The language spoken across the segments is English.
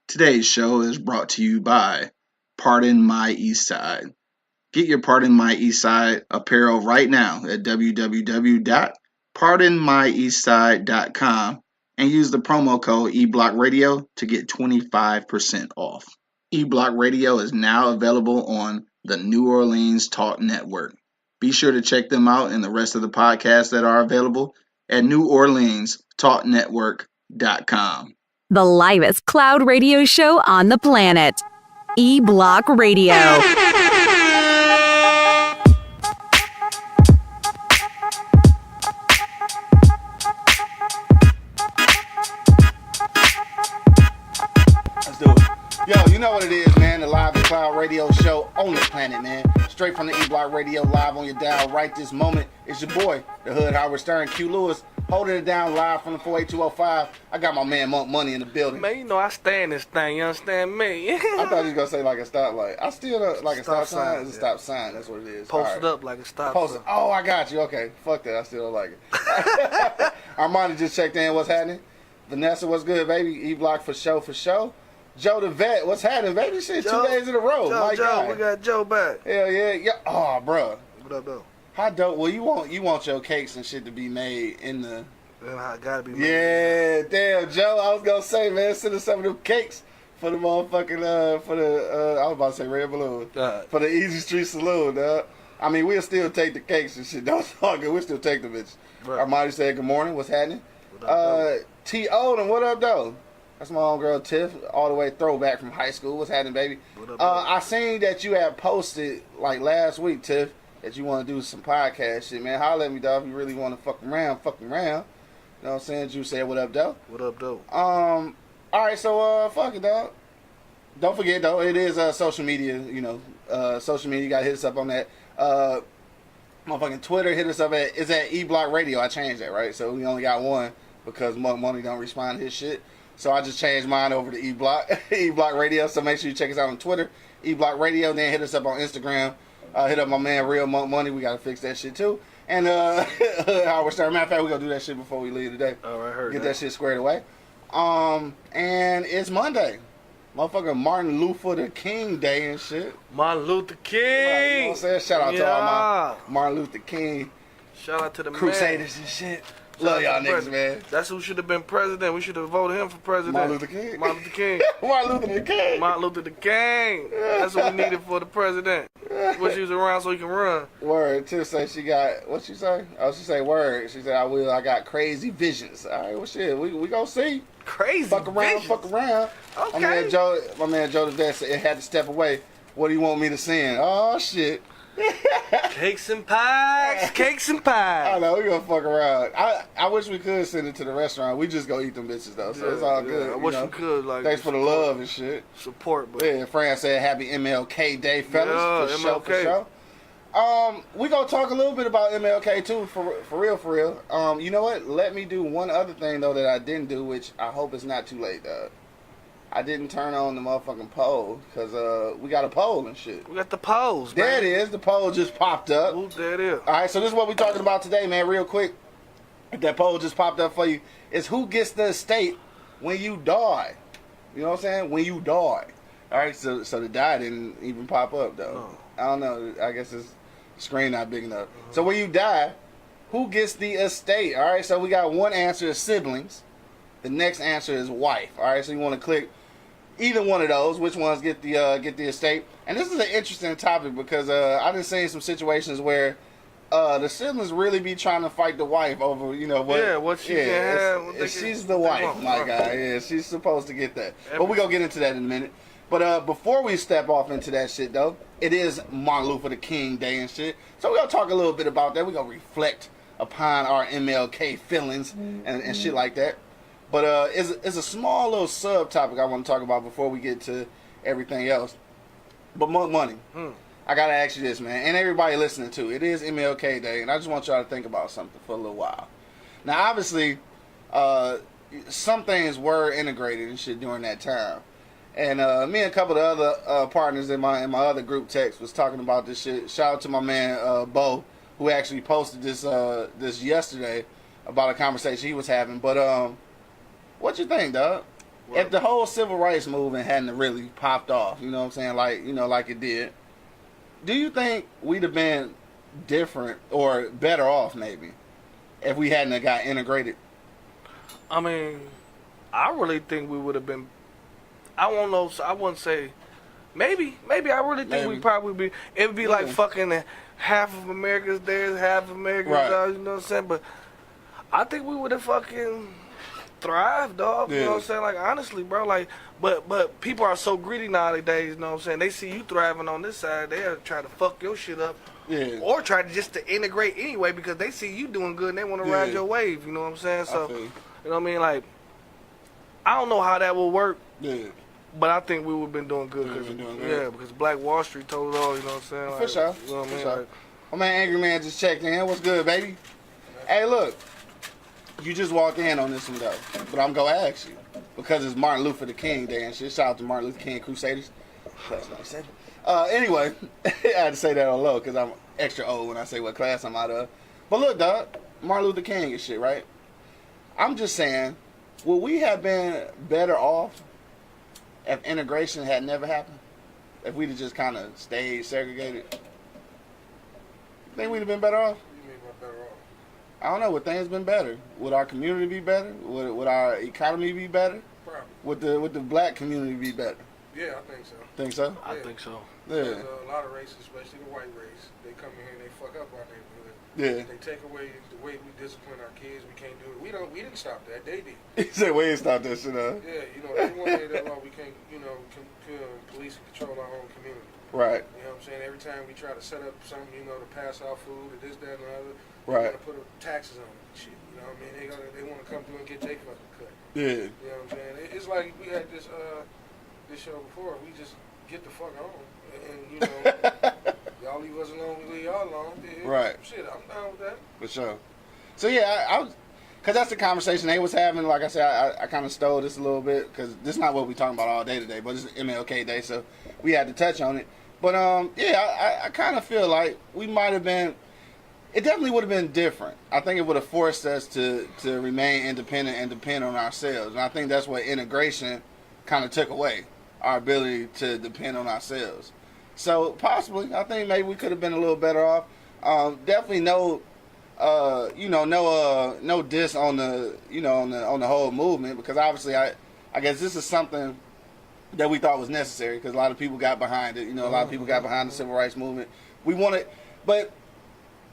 Today's show is brought to you by Pardon My Eastside. Get your Pardon My Eastside apparel right now at www.pardonmyeastside.com and use the promo code eBlockRadio to get 25% off. eBlock Radio is now available on the New Orleans Talk Network. Be sure to check them out and the rest of the podcasts that are available at neworleanstalknetwork.com. The livest cloud radio show on the planet. E-Block Radio. Let's do it. Yo, you know what it is, man. The live and cloud radio show on the planet, man. Straight from the E-Block Radio, live on your dial right this moment. It's your boy, the Hood Howard Stern, Q Lewis, holding it down live from the 48205. I got my man Monk Money in the building. Man, you know I stay in this thing, you understand me? I thought you was going to say like a stoplight. I still like a stop sign. It's a stop sign. That's what it is. Posted up like a stop sign. Oh, I got you. Okay. Fuck that. I still don't like it. Armani just checked in. What's happening? Vanessa, what's good, baby? E-Block for show, for show. Joe the Vet, what's happening, baby? Shit, Joe, 2 days in a row. Joe, My God. we got Joe back. Hell yeah. Oh, bro. What up, though? How dope? Well, you want your cakes and shit to be made in the. Man, I gotta be made. Yeah, damn, Joe. I was gonna say, man, send us some of them cakes for the motherfucking I was about to say Red Balloon for the Easy Street Saloon, dog. I mean, we'll still take the cakes and shit. Don't talk it. We'll still take the bitch. Right. Armani said, "Good morning. What's happening?" What up, T. Odom, what up, though? That's my homegirl Tiff, all the way throwback from high school. What's happening, baby? What up, I seen that you had posted like last week, Tiff, that you want to do some podcast shit, man. Holla at me, dog. If you really want to fuck around. You know what I'm saying? You said, what up, though? What up, though? All right, so fuck it, dog. Don't forget, though, it is social media. You know, social media. You gotta hit us up on that. Motherfucking Twitter. Hit us up at eBlock Radio. I changed that, right? So we only got one because Money don't respond to his shit. So I just changed mine over to E-Block, E-Block Radio. So make sure you check us out on Twitter, E-Block Radio. Then hit us up on Instagram. Hit up my man Real Monk Money. We got to fix that shit too. And Howard Stern. Matter of fact, we going to do that shit before we leave today. All right, heard Get that shit squared away. And it's Monday. Motherfucker Martin Luther the King Day and shit. Martin Luther King. Right, you know what I'm saying? Shout out to all my Martin Luther King. Shout out to the Crusaders and shit. Love y'all niggas, man. That's who should have been president. We should have voted him for president. Martin Luther King. Martin Luther King. Martin Luther the King. Martin Luther the King. That's what we needed for the president. Wish he was around so he can run. Word. Tiff say she got, what she say? Oh, she say word. She said, I got crazy visions. All right, well, shit, we gonna see. Crazy Fuck around, visions. fuck around. Okay. My man Joe the Vet said it had to step away. What do you want me to send? Oh, shit. Cakes and pies. Cakes and I pies. know, we gonna fuck around. I wish we could send it to the restaurant. We just go eat them bitches, though, so it's all good. I wish we could. Like, thanks for the love and shit. Support, but Yeah, Fran said happy MLK Day, fellas. Yeah, for sure, for sure. We gonna talk a little bit about MLK too, for real. You know what? Let me do one other thing though that I didn't do, which I hope it's not too late, dog. I didn't turn on the motherfucking poll because we got a poll and shit. we got the polls, man. There it is. The poll just popped up. Ooh, there it is. All right, so this is what we're talking about today, man. Real quick, if that poll just popped up for you, is who gets the estate when you die? You know what I'm saying? When you die. All right, so the die didn't even pop up though. I don't know. I guess the screen not big enough. So when you die, who gets the estate? All right, so we got one answer is siblings. The next answer is wife. All right, so you want to click either one of those. Which ones get the estate? And this is an interesting topic because I done seen some situations where the siblings really be trying to fight the wife over what she can have. She's the wife, my guy. Yeah, she's supposed to get that. But we gonna get into that in a minute. But before we step off into that shit though, it is Martin Luther the King Day and shit. So we're gonna talk a little bit about that. We're gonna reflect upon our MLK feelings and shit like that. But it's a small little subtopic I want to talk about before we get to everything else. But Money, I gotta ask you this, man, and everybody listening too. It is MLK Day, and I just want y'all to think about something for a little while. Now, obviously, some things were integrated and shit during that time, and me and a couple of the other partners in my other group text was talking about this shit. Shout out to my man Bo, who actually posted this yesterday about a conversation he was having. But what you think, dog? if the whole civil rights movement hadn't really popped off, you know what I'm saying, like it did, do you think we'd have been different or better off maybe if we hadn't have got integrated? I mean, I really think we would have been. I won't know. I wouldn't say. Maybe. I really think we probably be. It would be like fucking half of America's there, half of America's out. You know what I'm saying? But I think we would have fucking thrived, dog. You know what I'm saying? Like honestly, bro. Like, but people are so greedy nowadays. You know what I'm saying? They see you thriving on this side, they'll try to fuck your shit up. Yeah. Or try to just to integrate anyway because they see you doing good and they want to ride your wave. You know what I'm saying? So, you know what I mean? Like, I don't know how that will work. Yeah. But I think we would have been doing good. Because Black Wall Street told it all, you know what I'm saying? For like, sure. You know what I mean? Sure. Like, my man Angry Man just checked in. What's good, baby? Hey, look. You just walked in on this one, though. But I'm going to ask you. Because it's Martin Luther the King Day and shit. Shout out to Martin Luther King Crusaders. Class 97. Anyway, I had to say that on low because I'm extra old when I say what class I'm out of. But look, dog. Martin Luther King and shit, right? I'm just saying, would we have been better off if integration had never happened? If we'd have just kind of stayed segregated? Think we'd have been better off? What do you mean by better off? I don't know. Would things been better? Would our community be better? Would our economy be better? Probably. Would the black community be better? Yeah, I think so. Think so? I think so. Yeah. There's a lot of races, especially the white race, they come in here and they fuck up our neighborhood. Yeah. They take away the way we discipline our kids. We can't do it. We didn't stop that. They did. He said, we ain't stop that shit, huh? Yeah, they wanted that law. We can't, police and control our own community. Right. You know what I'm saying? Every time we try to set up something, to pass out food or this, that, and the other, Right. they want to put taxes on it and shit. You know what I mean? They want to come through and get their fucking cut. Yeah. You know what I'm saying? It's like we had this show before. We just get the fuck on, and y'all leave us alone, we leave y'all alone. Yeah, Right. Shit, I'm down with that. For sure. So yeah, I was, cause that's the conversation they was having. Like I said, I kind of stole this a little bit because this is not what we talking about all day today, but it's MLK Day, so we had to touch on it. But yeah, I kind of feel like we might have been. It definitely would have been different. I think it would have forced us to remain independent and depend on ourselves. And I think that's what integration kind of took away, our ability to depend on ourselves. So possibly, I think maybe we could have been a little better off. Definitely no diss on the on the whole movement, because obviously I guess this is something that we thought was necessary because a lot of people got behind it. A lot of people got behind the civil rights movement. We wanted, but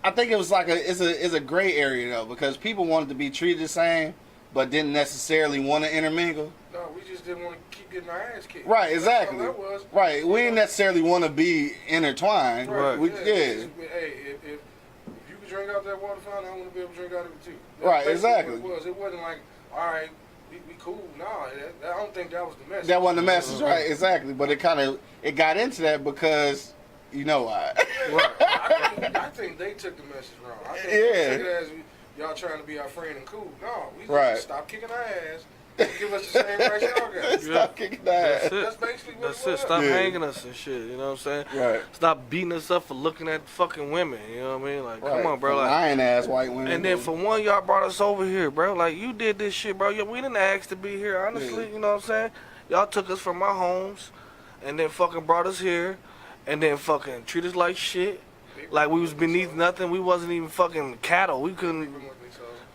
I think it was like it's a gray area though, because people wanted to be treated the same, but didn't necessarily want to intermingle. No, we just didn't want to keep getting our ass kicked. Right, exactly. That's all that was. Right, we didn't necessarily want to be intertwined. Right. We, Yeah. yeah. Hey, if you could drink out that water fountain, I want to be able to drink out of it too. That's Right, basically exactly. what it was. It wasn't like, all right, we cool. No, I don't think that was the message. That wasn't the message, right? Exactly. But it got into that because you know why. Right. I think they took the message wrong. I think they took it as y'all trying to be our friend and cool. No, we just stop kicking our ass. Give us the same rights y'all got. Stop kicking that. That's basically what it was. Stop hanging us and shit, you know what I'm saying? Right. Stop beating us up for looking at fucking women, you know what I mean? Like, Right. come on, bro. Like, Lion ass white women. and then for one, y'all brought us over here, bro. Like, you did this shit, bro. We didn't ask to be here, honestly, you know what I'm saying? Y'all took us from our homes and then fucking brought us here and then fucking treat us like shit. Like we was beneath nothing. We wasn't even fucking cattle. We couldn't, you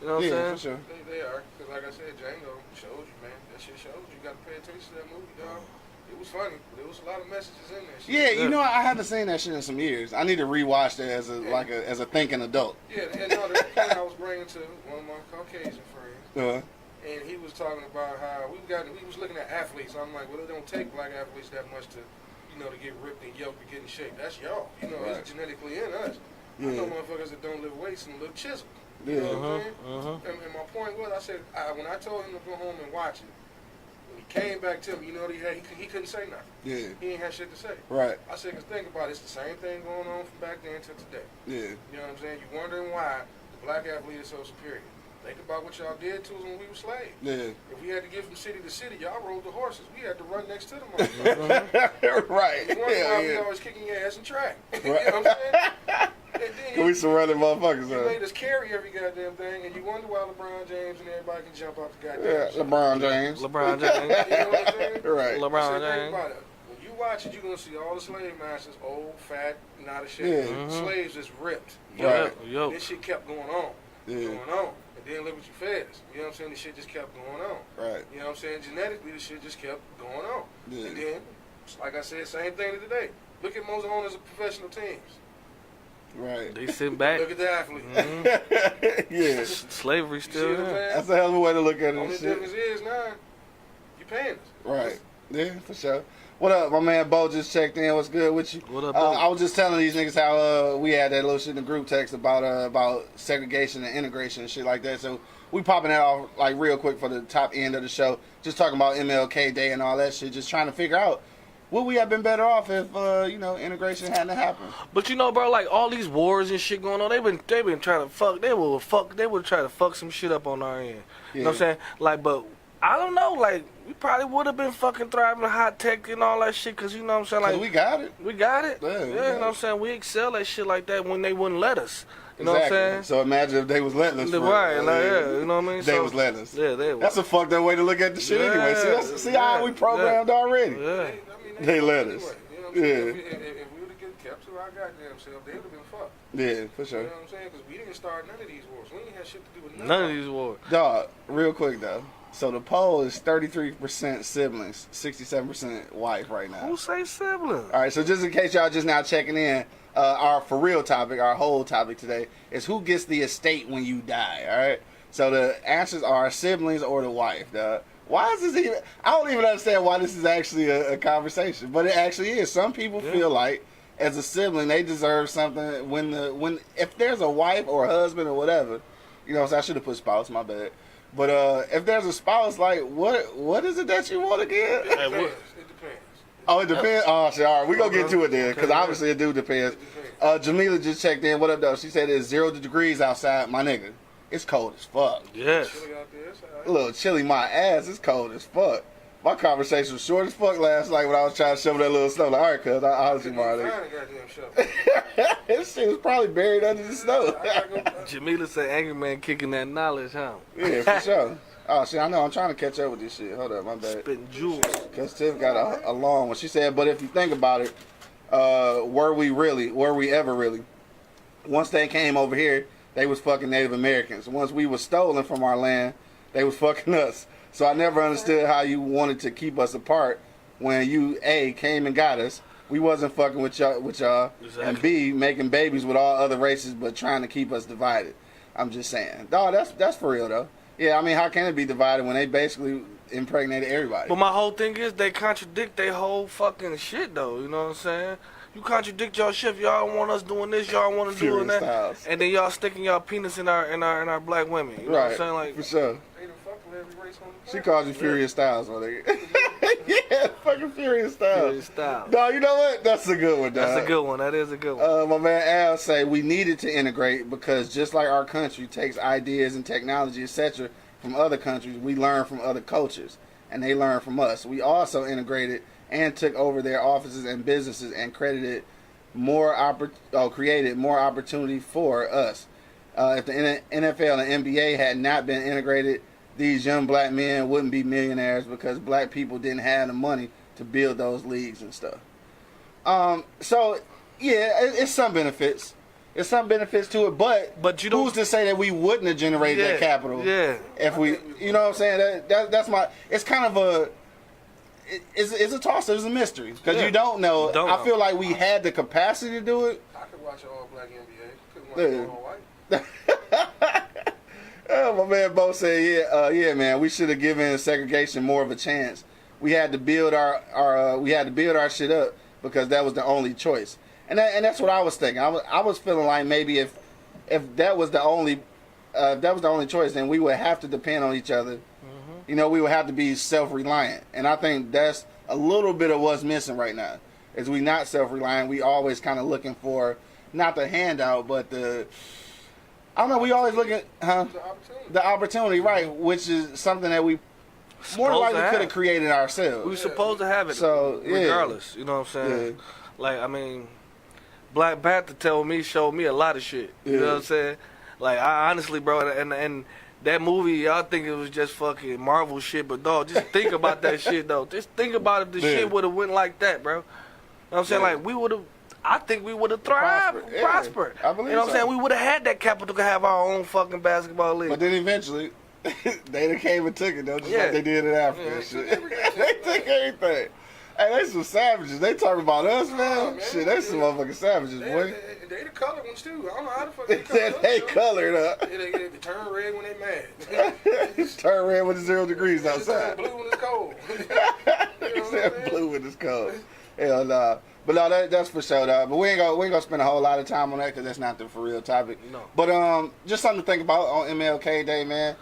know what I'm saying? For sure. They are. Because like I said, Django showed you, man. That shit shows you. You got to pay attention to that movie, dog. It was funny, but there was a lot of messages in there. Yeah, I haven't seen that shit in some years. I need to rewatch that as a thinking adult. Yeah, and no, the point I was bringing to one of my Caucasian friends, and he was talking about how he was looking at athletes. I'm like, well, it don't take black athletes that much to get ripped and yoked to get in shape. That's y'all. It's genetically in us. I know motherfuckers that don't lift weights and lift chisel. You know what I'm saying? And my point was, I said, when I told him to go home and watch it, when he came back to me, he couldn't say nothing. Yeah. He ain't had shit to say. Right. I said, because think about it, it's the same thing going on from back then to today. Yeah. You know what I'm saying? You're wondering why the black athlete is so superior. Think about what y'all did to us when we were slaves. Yeah. If we had to get from city to city, y'all rode the horses. We had to run next to them motherfuckers. Right. You wonder why we always kicking your ass in track. You know what I'm saying? And then Cause we surrounded motherfuckers. You made us carry every goddamn thing, and you wonder why LeBron James and everybody can jump out the goddamn. Yeah, LeBron James. LeBron James. You know what I'm saying? Right. LeBron Think James. about it. When you watch it, you're gonna see all the slave masters, old, fat, not a shit. Yeah. Slaves just ripped. Right. Yo. This shit kept going on. Yeah. Going on. And then look what you fed us. You know what I'm saying? This shit just kept going on. Right. You know what I'm saying? Genetically, this shit just kept going on. Yeah. And then, like I said, same thing today. Look at most owners of professional teams. Right. They sit back. Look at the athlete. Yeah. Slavery You see still what I'm there. saying? That's a hell of a way to look at it. Only and shit. difference is now, you paying us. Right. Yeah, for sure. What up, my man Bo just checked in. What's good with you? What up, Bo? I was just telling these niggas how we had that little shit in the group text about segregation and integration and shit like that. So we popping that off like real quick for the top end of the show. Just talking about MLK Day and all that shit. Just trying to figure out would we have been better off if integration hadn't happened. But you know, bro, like all these wars and shit going on, they been trying to fuck. They would try to fuck some shit up on our end. You know what I'm saying? Like, but I don't know. Like, we probably would have been fucking thriving in high tech and all that shit. Cause you know what I'm saying? Like, we got it. We got it. Yeah, You know what I'm saying? We excel at shit like that when they wouldn't let us. You know Exactly. what I'm saying? So imagine if they was letting us. Right, like, yeah, you know what I mean? They was letting us. Yeah, they was. That's a fucked up way to look at the shit Yeah, anyway. See how we programmed already. Yeah. They let us. You know what I'm saying? If we would have get kept to our goddamn self, they would have been fucked. Yeah, for sure. You know what I'm saying? Because we didn't start none of these wars. We ain't had shit to do with None of these wars. Dog, real quick though. So the poll is 33% siblings, 67% wife right now. Who say siblings? All right, so just in case y'all just now checking in, our for real topic, our whole topic today is who gets the estate when you die. All right, so the answers are siblings or the wife. Dog. Why is this even? I don't even understand why this is actually a conversation, but it actually is. Some people feel like as a sibling they deserve something when if there's a wife or a husband or whatever, you know. So I should have put spouse. My bad. But if there's a spouse, like what is it that you want again? It depends. Oh, it depends. Oh, shit. All right, we gonna get to it then, because obviously it do depend. Jamila just checked in. What up, though? She said it's 0 degrees outside. My nigga, it's cold as fuck. Yes. Chilly out there, it's all right. A little chilly. My ass. It's cold as fuck. My conversation was short as fuck last night when I was trying to shovel that little snow. Like, all right, cuz I'll see my nigga. Find a goddamn shovel. This shit was probably buried under the snow. Jamila said angry man kicking that knowledge, huh? Yeah, for sure. Oh shit, I know. I'm trying to catch up with this shit. Hold up, my bad. Spitting jewels. Cause Tiff got a long one. She said, but if you think about it, were we ever really? Once they came over here, they was fucking Native Americans. Once we was stolen from our land, they was fucking us. So I never understood how you wanted to keep us apart when you A came and got us. We wasn't fucking with y'all, Exactly. and B making babies with all other races, but trying to keep us divided. I'm just saying, dog. That's for real though. Yeah, I mean, how can it be divided when they basically impregnated everybody? But my whole thing is they contradict their whole fucking shit though. You know what I'm saying? You contradict y'all shit. Y'all want us doing this. Y'all want to do that. Styles. And then y'all sticking y'all penis in our black women. You know what I'm saying? Like, for sure. They done fucked with every race on the She planet. calls you Furious Styles, my nigga. Yeah, fucking Furious Styles. Furious Styles. No, you know what? That's a good one, dog. That's a good one. That is a good one. My man Al say we needed to integrate because just like our country takes ideas and technology, etc., from other countries, we learn from other cultures, and they learn from us. We also integrated and took over their offices and businesses and created more opportunity for us. If the NFL and NBA had not been integrated, these young black men wouldn't be millionaires because black people didn't have the money to build those leagues and stuff. So, yeah, it's some benefits. There's some benefits to it, but you don't. who's to say that we wouldn't have generated that capital? Yeah. If we, you know what I'm saying? That's my. It's kind of a. It's a toss. It's a mystery because you don't know. You don't I know. feel like we had the capacity to do it. I could watch an all-black NBA. Couldn't watch an all-white. My man Bo said, yeah, man, we should have given segregation more of a chance. We had to build our shit up because that was the only choice, and that's what I was thinking. I was feeling like maybe if that was the only choice, then we would have to depend on each other. You know, we would have to be self-reliant, and I think that's a little bit of what's missing right now. Is we not self-reliant? We always kind of looking for not the handout, but the. I don't know. We always look at the opportunity, right? Which is something that we more Supposed likely to could have. have created ourselves. We were supposed to have it, So, yeah. regardless. You know what I'm saying? Yeah. Like, I mean, Black Panther showed me a lot of shit. You know what I'm saying? Like, I honestly, bro, and that movie, y'all think it was just fucking Marvel shit, but dog, just think about that shit though. Just think about if the shit would have went like that, bro. You know what I'm saying? Like, we would have. I think we would have thrived, prospered. I believe you know what I'm saying? We would have had that capital to have our own fucking basketball league. But then eventually, they done came and took it, though, just like they did in Africa and shit. They took everything. Hey, they some savages. They talking about us, man. Shit, they some motherfucking savages, boy. They the colored ones, too. I don't know how the fuck they colored up. They colored up. They turn red when they mad. Turn red when it's 0 degrees outside. Blue when it's cold. He said blue when it's cold. Hell nah. But no, that's for sure, though. But we ain't gonna spend a whole lot of time on that because that's not the for real topic. No. But just something to think about on MLK Day, man.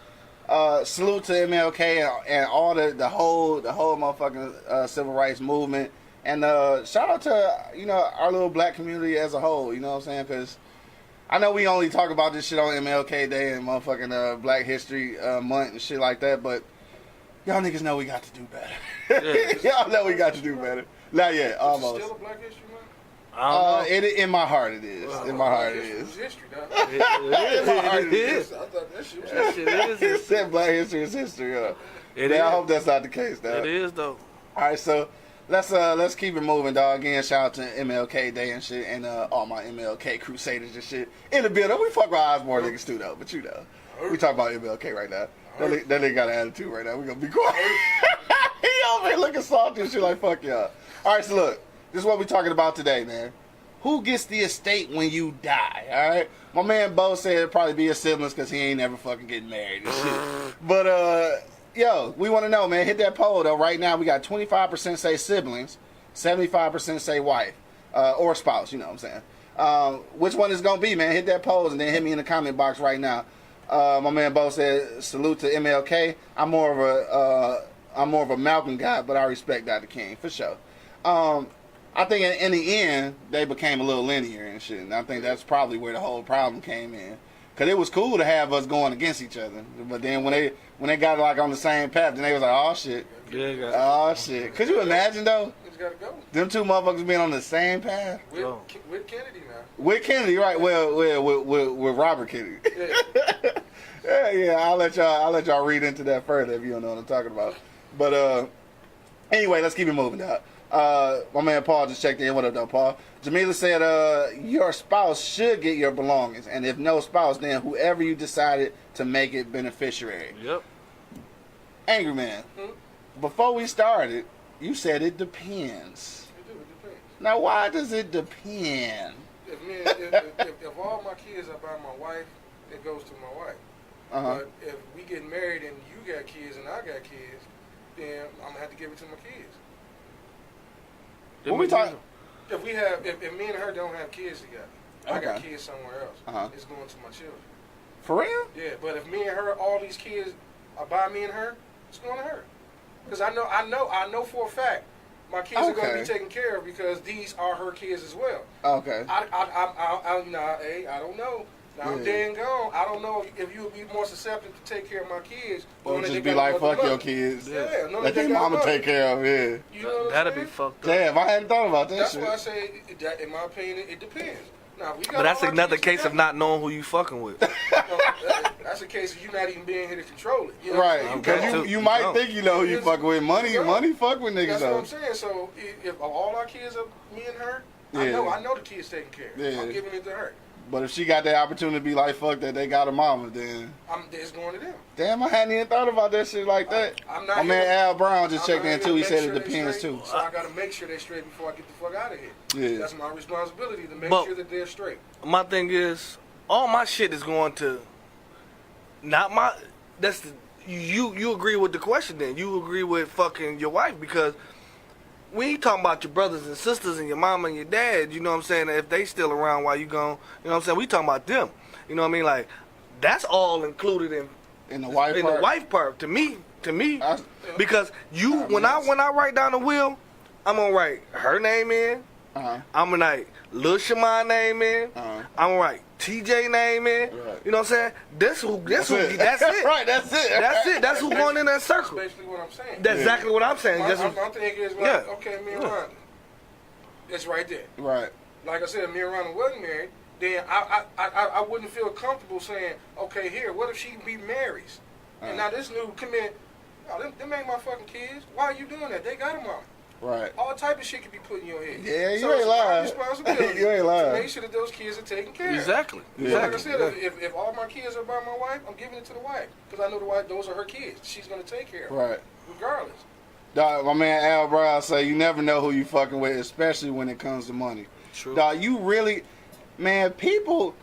Salute to MLK and all the whole motherfucking civil rights movement, and shout out to our little black community as a whole. You know what I'm saying? Because I know we only talk about this shit on MLK Day and motherfucking Black History Month and shit like that, but y'all niggas know we got to do better. Y'all know we got to do better. Not yet, almost. Still a Black History Month? In my heart it is. In my heart it is. History, In my heart it is. I thought that shit was history. He said Black History is history. I hope that's not the case, though. It is though. All right, so let's keep it moving, dog. Again, shout out to MLK Day and shit, and all my MLK Crusaders and shit in the building. We fuck with Osborne niggas too, though. But we talk about MLK right now. That nigga got an attitude right now. We gonna be quiet. He over here looking salty and shit like fuck y'all. All right, so look, this is what we talking about today, man. Who gets the estate when you die? All right, my man Bo said it'd probably be his siblings because he ain't never fucking getting married and shit. But yo, we want to know, man. Hit that poll though. Right now, we got 25% say siblings, 75% say wife or spouse. You know what I'm saying? Which one is gonna be, man? Hit that poll and then hit me in the comment box right now. My man Bo said salute to MLK. I'm more of a Malcolm guy, but I respect Dr. King for sure. I think in the end they became a little linear and shit, and I think that's probably where the whole problem came in. Cause it was cool to have us going against each other, but then when they got like on the same path, then they was like, oh shit, oh shit. Could you imagine though? Gotta go. Them two motherfuckers being on the same path. With Kennedy now. With Kennedy, right? Well, with Robert Kennedy. Yeah. yeah. I'll let y'all read into that further if you don't know what I'm talking about. But anyway, let's keep it moving now. My man Paul just checked in. What up, though, Paul? Jamila said, your spouse should get your belongings, and if no spouse, then whoever you decided to make it beneficiary. Yep. Angry Man. Before we started, you said it depends. It depends. Now, why does it depend? If all my kids are by my wife, it goes to my wife. But if we get married and you got kids and I got kids, then I'm gonna have to give it to my kids. What we talking? If me and her don't have kids together, I got kids somewhere else. It's going to my children. For real? Yeah, but if me and her, all these kids are by me and her, it's going to her. Because I know for a fact my kids are going to be taken care of because these are her kids as well. Okay. I don't know. Now I'm dead and gone. I don't know if you would be more susceptible to take care of my kids. Or just be like, fuck your kids. Yeah. Let their mama take care of them. You know what That'd I'm be fucked up. Damn, I hadn't thought about that shit. That's why I say, in my opinion, it depends. Now, we got But that's another case of not knowing who you fucking with. That's a case of you not even being here to control it. You know right, because you might think you know who you fucking with. Money fuck with niggas, that's what I'm saying. So, if all our kids are me and her, I know the kids taking care of. I'm giving it to her. But if she got that opportunity to be like, fuck that, they got a mama, then it's going to them. Damn, I hadn't even thought about that shit like that. My man Al Brown just checked in too. He said it depends too. So I got to make sure they're straight before I get the fuck out of here. Yeah. That's my responsibility to make sure that they're straight. My thing is, all my shit is going to, not my, that's the, you agree with the question then. You agree with fucking your wife because we ain't talking about your brothers and sisters and your mom and your dad, you know what I'm saying, if they still around while you gone, you know what I'm saying, we talking about them, you know what I mean, like, that's all included in the wife part, to me, because when I write down the will, I'm gonna write her name in, I'm gonna write Lil Shaman name in, I'm gonna write TJ name in, you know what I'm saying, that's it. Right, that's it. That's who going in that circle. That's basically what I'm saying. That's exactly what I'm saying. My thing is like, okay, me and Rhonda, it's right there. Right. like I said, me and Ronald wasn't married, then I wouldn't feel comfortable saying, okay, here, what if she remarries? And now this new come in, oh, them ain't my fucking kids. Why are you doing that? They got them all. Right. All type of shit can be put in your head. Yeah, you so ain't lying. it's my responsibility You ain't lying. to make sure that those kids are taken care of. Exactly. Yeah. Like I said, if all my kids are by my wife, I'm giving it to the wife. Because I know the wife, those are her kids. She's going to take care of them. Right. Regardless. Dog, my man Al Brown say you never know who you fucking with, especially when it comes to money. True. Dog, you really, man, people,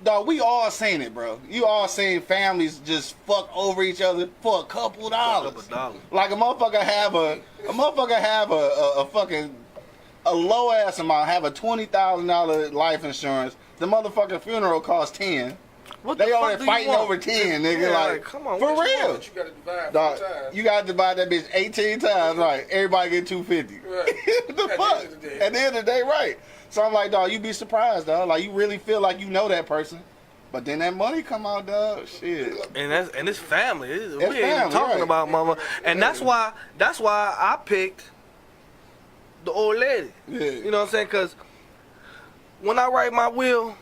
dog, we all seen it, bro. You all seen families just fuck over each other for a couple dollars. Like a motherfucker have a fucking a low ass amount, have a $20,000 life insurance. The motherfucking funeral costs 10. What They the only fuck fighting over 10, nigga. Yeah, like, come on, for what you real. But you got to divide Dog, 4 times. you gotta divide that bitch 18 times, right? Everybody get 250. Right. What the At the fuck? end of the day. At the end of the day, right? So I'm like, dog, you be surprised, dog. Like you really feel like you know that person, but then that money come out, dog. Shit. And it's family. We ain't family, even talking right. about mama. And that's why I picked the old lady. Yeah. You know what I'm saying? Because when I write my will,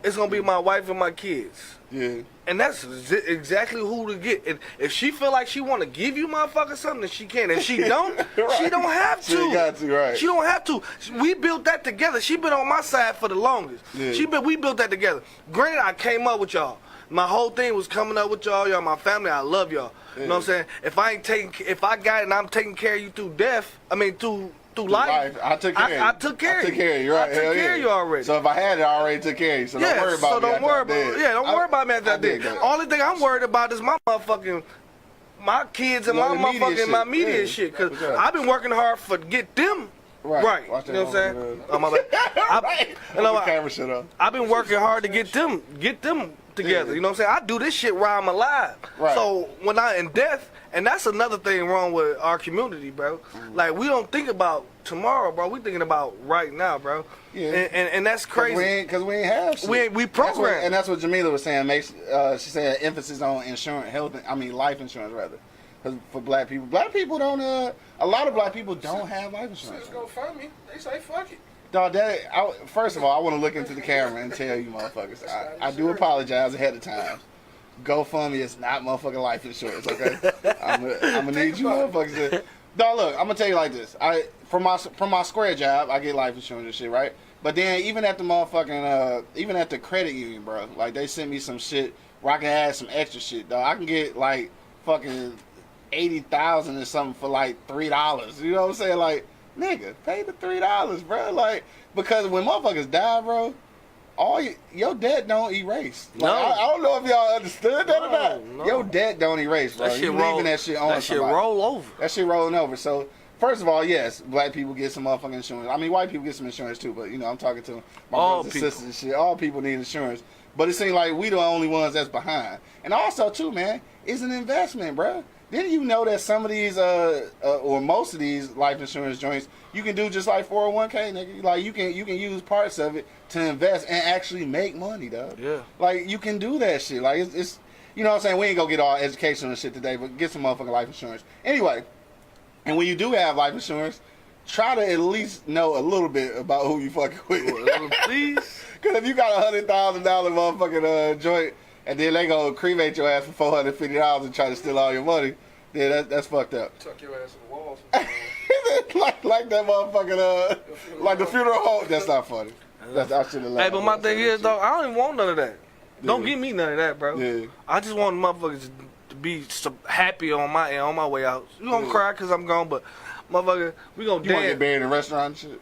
it's gonna be my wife and my kids. Yeah. And that's exactly who to get. And if she feel like she want to give you motherfucker something, then she can. If she don't, Right. she don't have to. She got to, right. She don't have to. We built that together. She been on my side for the longest. Yeah. We built that together. Granted, I came up with y'all. My whole thing was coming up with y'all my family. I love y'all. You know what I'm saying? If I got it and I'm taking care of you through life, I took care of you. I took care of you. I took care of you, right? I took Hell care yeah. of you already. So if I had it, I already took care of you. So don't worry about so me. don't after worry I'm about dead. don't worry about me after I did. that. Only thing I'm worried about is my kids and You my know, the media motherfucking shit. my media Yeah. shit. Cause For sure. I've been working hard to get them right. Watch You that know what I'm saying? motherfucker. Oh, my bad. Right. You know, Put the camera shit on. I've been working hard to get them together. Yeah. You know what I'm saying? I do this shit while I'm alive. Right. So when I in death, and that's another thing wrong with our community, bro. Like we don't think about tomorrow, bro. We thinking about right now, bro. Yeah. And that's crazy. Because we ain't have shit. We programmed. And that's what Jamila was saying. She said emphasis on life insurance rather. 'Cause for black people don't. A lot of black people don't have life insurance. Just go fund me. They say fuck it. Dog, first of all, I want to look into the camera and tell you motherfuckers, I do apologize ahead of time. GoFundMe is not motherfucking life insurance, okay? I'm gonna need you motherfuckers to. Dog, look, I'm gonna tell you like this. From my Square job, I get life insurance and shit, right? But then even at the motherfucking even at the credit union, bro, like they sent me some shit where I can add some extra shit, dog. I can get like fucking 80,000 or something for like $3. You know what I'm saying? Like, nigga, pay the $3, bro. Like, because when motherfuckers die, bro, your debt don't erase. Like, No. I don't know if y'all understood that or not. No. Your debt don't erase, bro. That shit You leaving that shit on That shit somebody. roll over. That shit rolling over. So, first of all, yes, black people get some motherfucking insurance. I mean, white people get some insurance too, but, you know, I'm talking to my All brothers people. and sisters and shit. All people need insurance. But it seems like we the only ones that's behind. And also, too, man, it's an investment, bro. Didn't you know that some of these, or most of these life insurance joints, you can do just like 401k, nigga. Like, you can use parts of it to invest and actually make money, dog. Yeah. Like, you can do that shit. Like, it's you know what I'm saying? We ain't gonna get all educational and shit today, but get some motherfucking life insurance. Anyway, and when you do have life insurance, try to at least know a little bit about who you fucking with. Please. Because if you got $100,000 motherfucking joint, and then they gonna cremate your ass for $450 and try to steal all your money, then that's fucked up. Tuck your ass in the walls. like that motherfucking like the funeral home. That's not funny. I should have. Hey, but my thing is, though, I don't even want none of that. Don't give me none of that, bro. Yeah. I just want motherfuckers to be so happy on my way out. You gonna cry because I'm gone, but motherfucker, we gonna You want to get dance. buried in a restaurant and shit?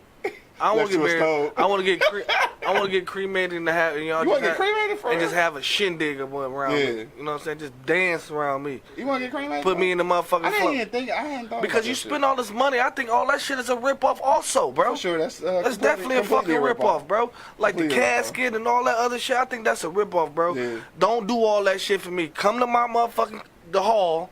I want next to to get a buried. stove. I want to get cremated and have You want to get cremated for and real? just have a shindig around me. You know what I'm saying? Just dance around me. You want to get cremated? Put me in the motherfucking I didn't floor. even think. I hadn't thought Because about you that spend shit. all this money, I think all that shit is a ripoff also, bro. For sure, that's Definitely a fucking ripoff, bro. Like the Completely casket and all that other shit, I think that's a ripoff, bro. Yeah. Don't do all that shit for me. Come to my motherfucking the hall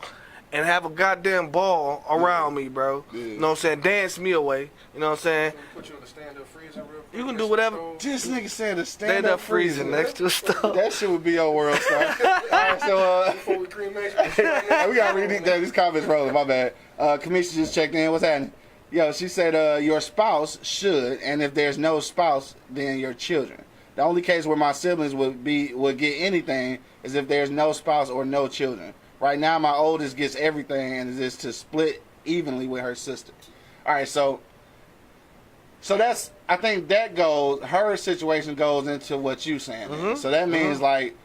and have a goddamn ball around me, bro. Yeah. You know what I'm saying? Dance me away. You know what I'm saying? Put you in the stand-up freezer real quick. You can do whatever. This nigga said a Stand stand-up up freezing next to the stove. That shit would be your world star. All right, so Before we cremate you. we gotta read these comments rolling. My bad. Kamisha just checked in. What's happening? Yo, she said your spouse should, and if there's no spouse, then your children. The only case where my siblings would get anything is if there's no spouse or no children. Right now, my oldest gets everything, and is to split evenly with her sister. All right, so that's, I think that goes, her situation goes into what you saying. Mm-hmm. So that means like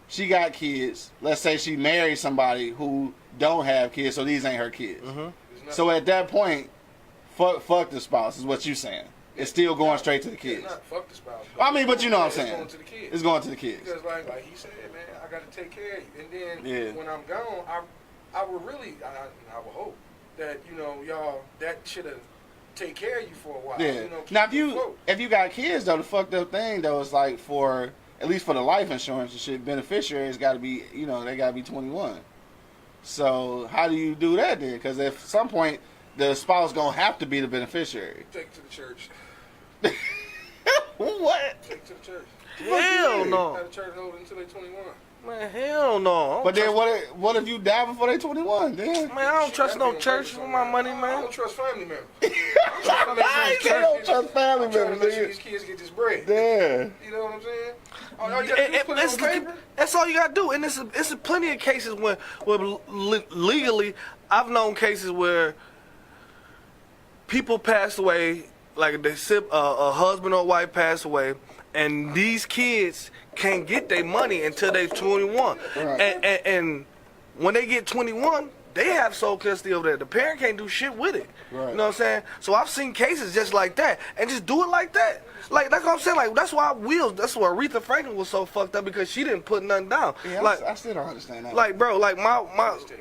she got kids. Let's say she married somebody who don't have kids, so these ain't her kids. Mm-hmm. So at that point, fuck the spouse is what you saying. It's still going straight to the kids. Not fuck the spouse. I mean, but you know what I'm saying. It's going to the kids. It's going to the kids. Because like he said, man, I got to take care of you. And then when I'm gone, I would really, I would hope that, you know, y'all, that should have take care of you for a while. Yeah. You know, now, if you got kids, though, the fucked up thing, though, is like for, at least for the life insurance and shit, beneficiaries got to be, you know, they got to be 21. So how do you do that then? Because at some point, the spouse going to have to be the beneficiary. Take it to the church. What? Take it to the church. Hell no. Have the church hold it until they're 21. Man, hell no. But then what if you die before they 21? Then man, I don't trust no church with my money, man. I don't trust family members. I don't trust family members. I'm trying to make sure these kids get this bread. Yeah. You know what I'm saying? All you gotta do is put it on paper. That's all you gotta do, and it's plenty of cases where legally, I've known cases where people passed away, like a husband or wife passed away, and these kids can't get their money until they're 21. Right. And when they get 21, they have sole custody over there. The parent can't do shit with it. Right. You know what I'm saying? So I've seen cases just like that, and just do it like that. Like, that's what I'm saying. Like, that's why Aretha Franklin was so fucked up, because she didn't put nothing down. Yeah, like, I still don't understand that. Like, bro, like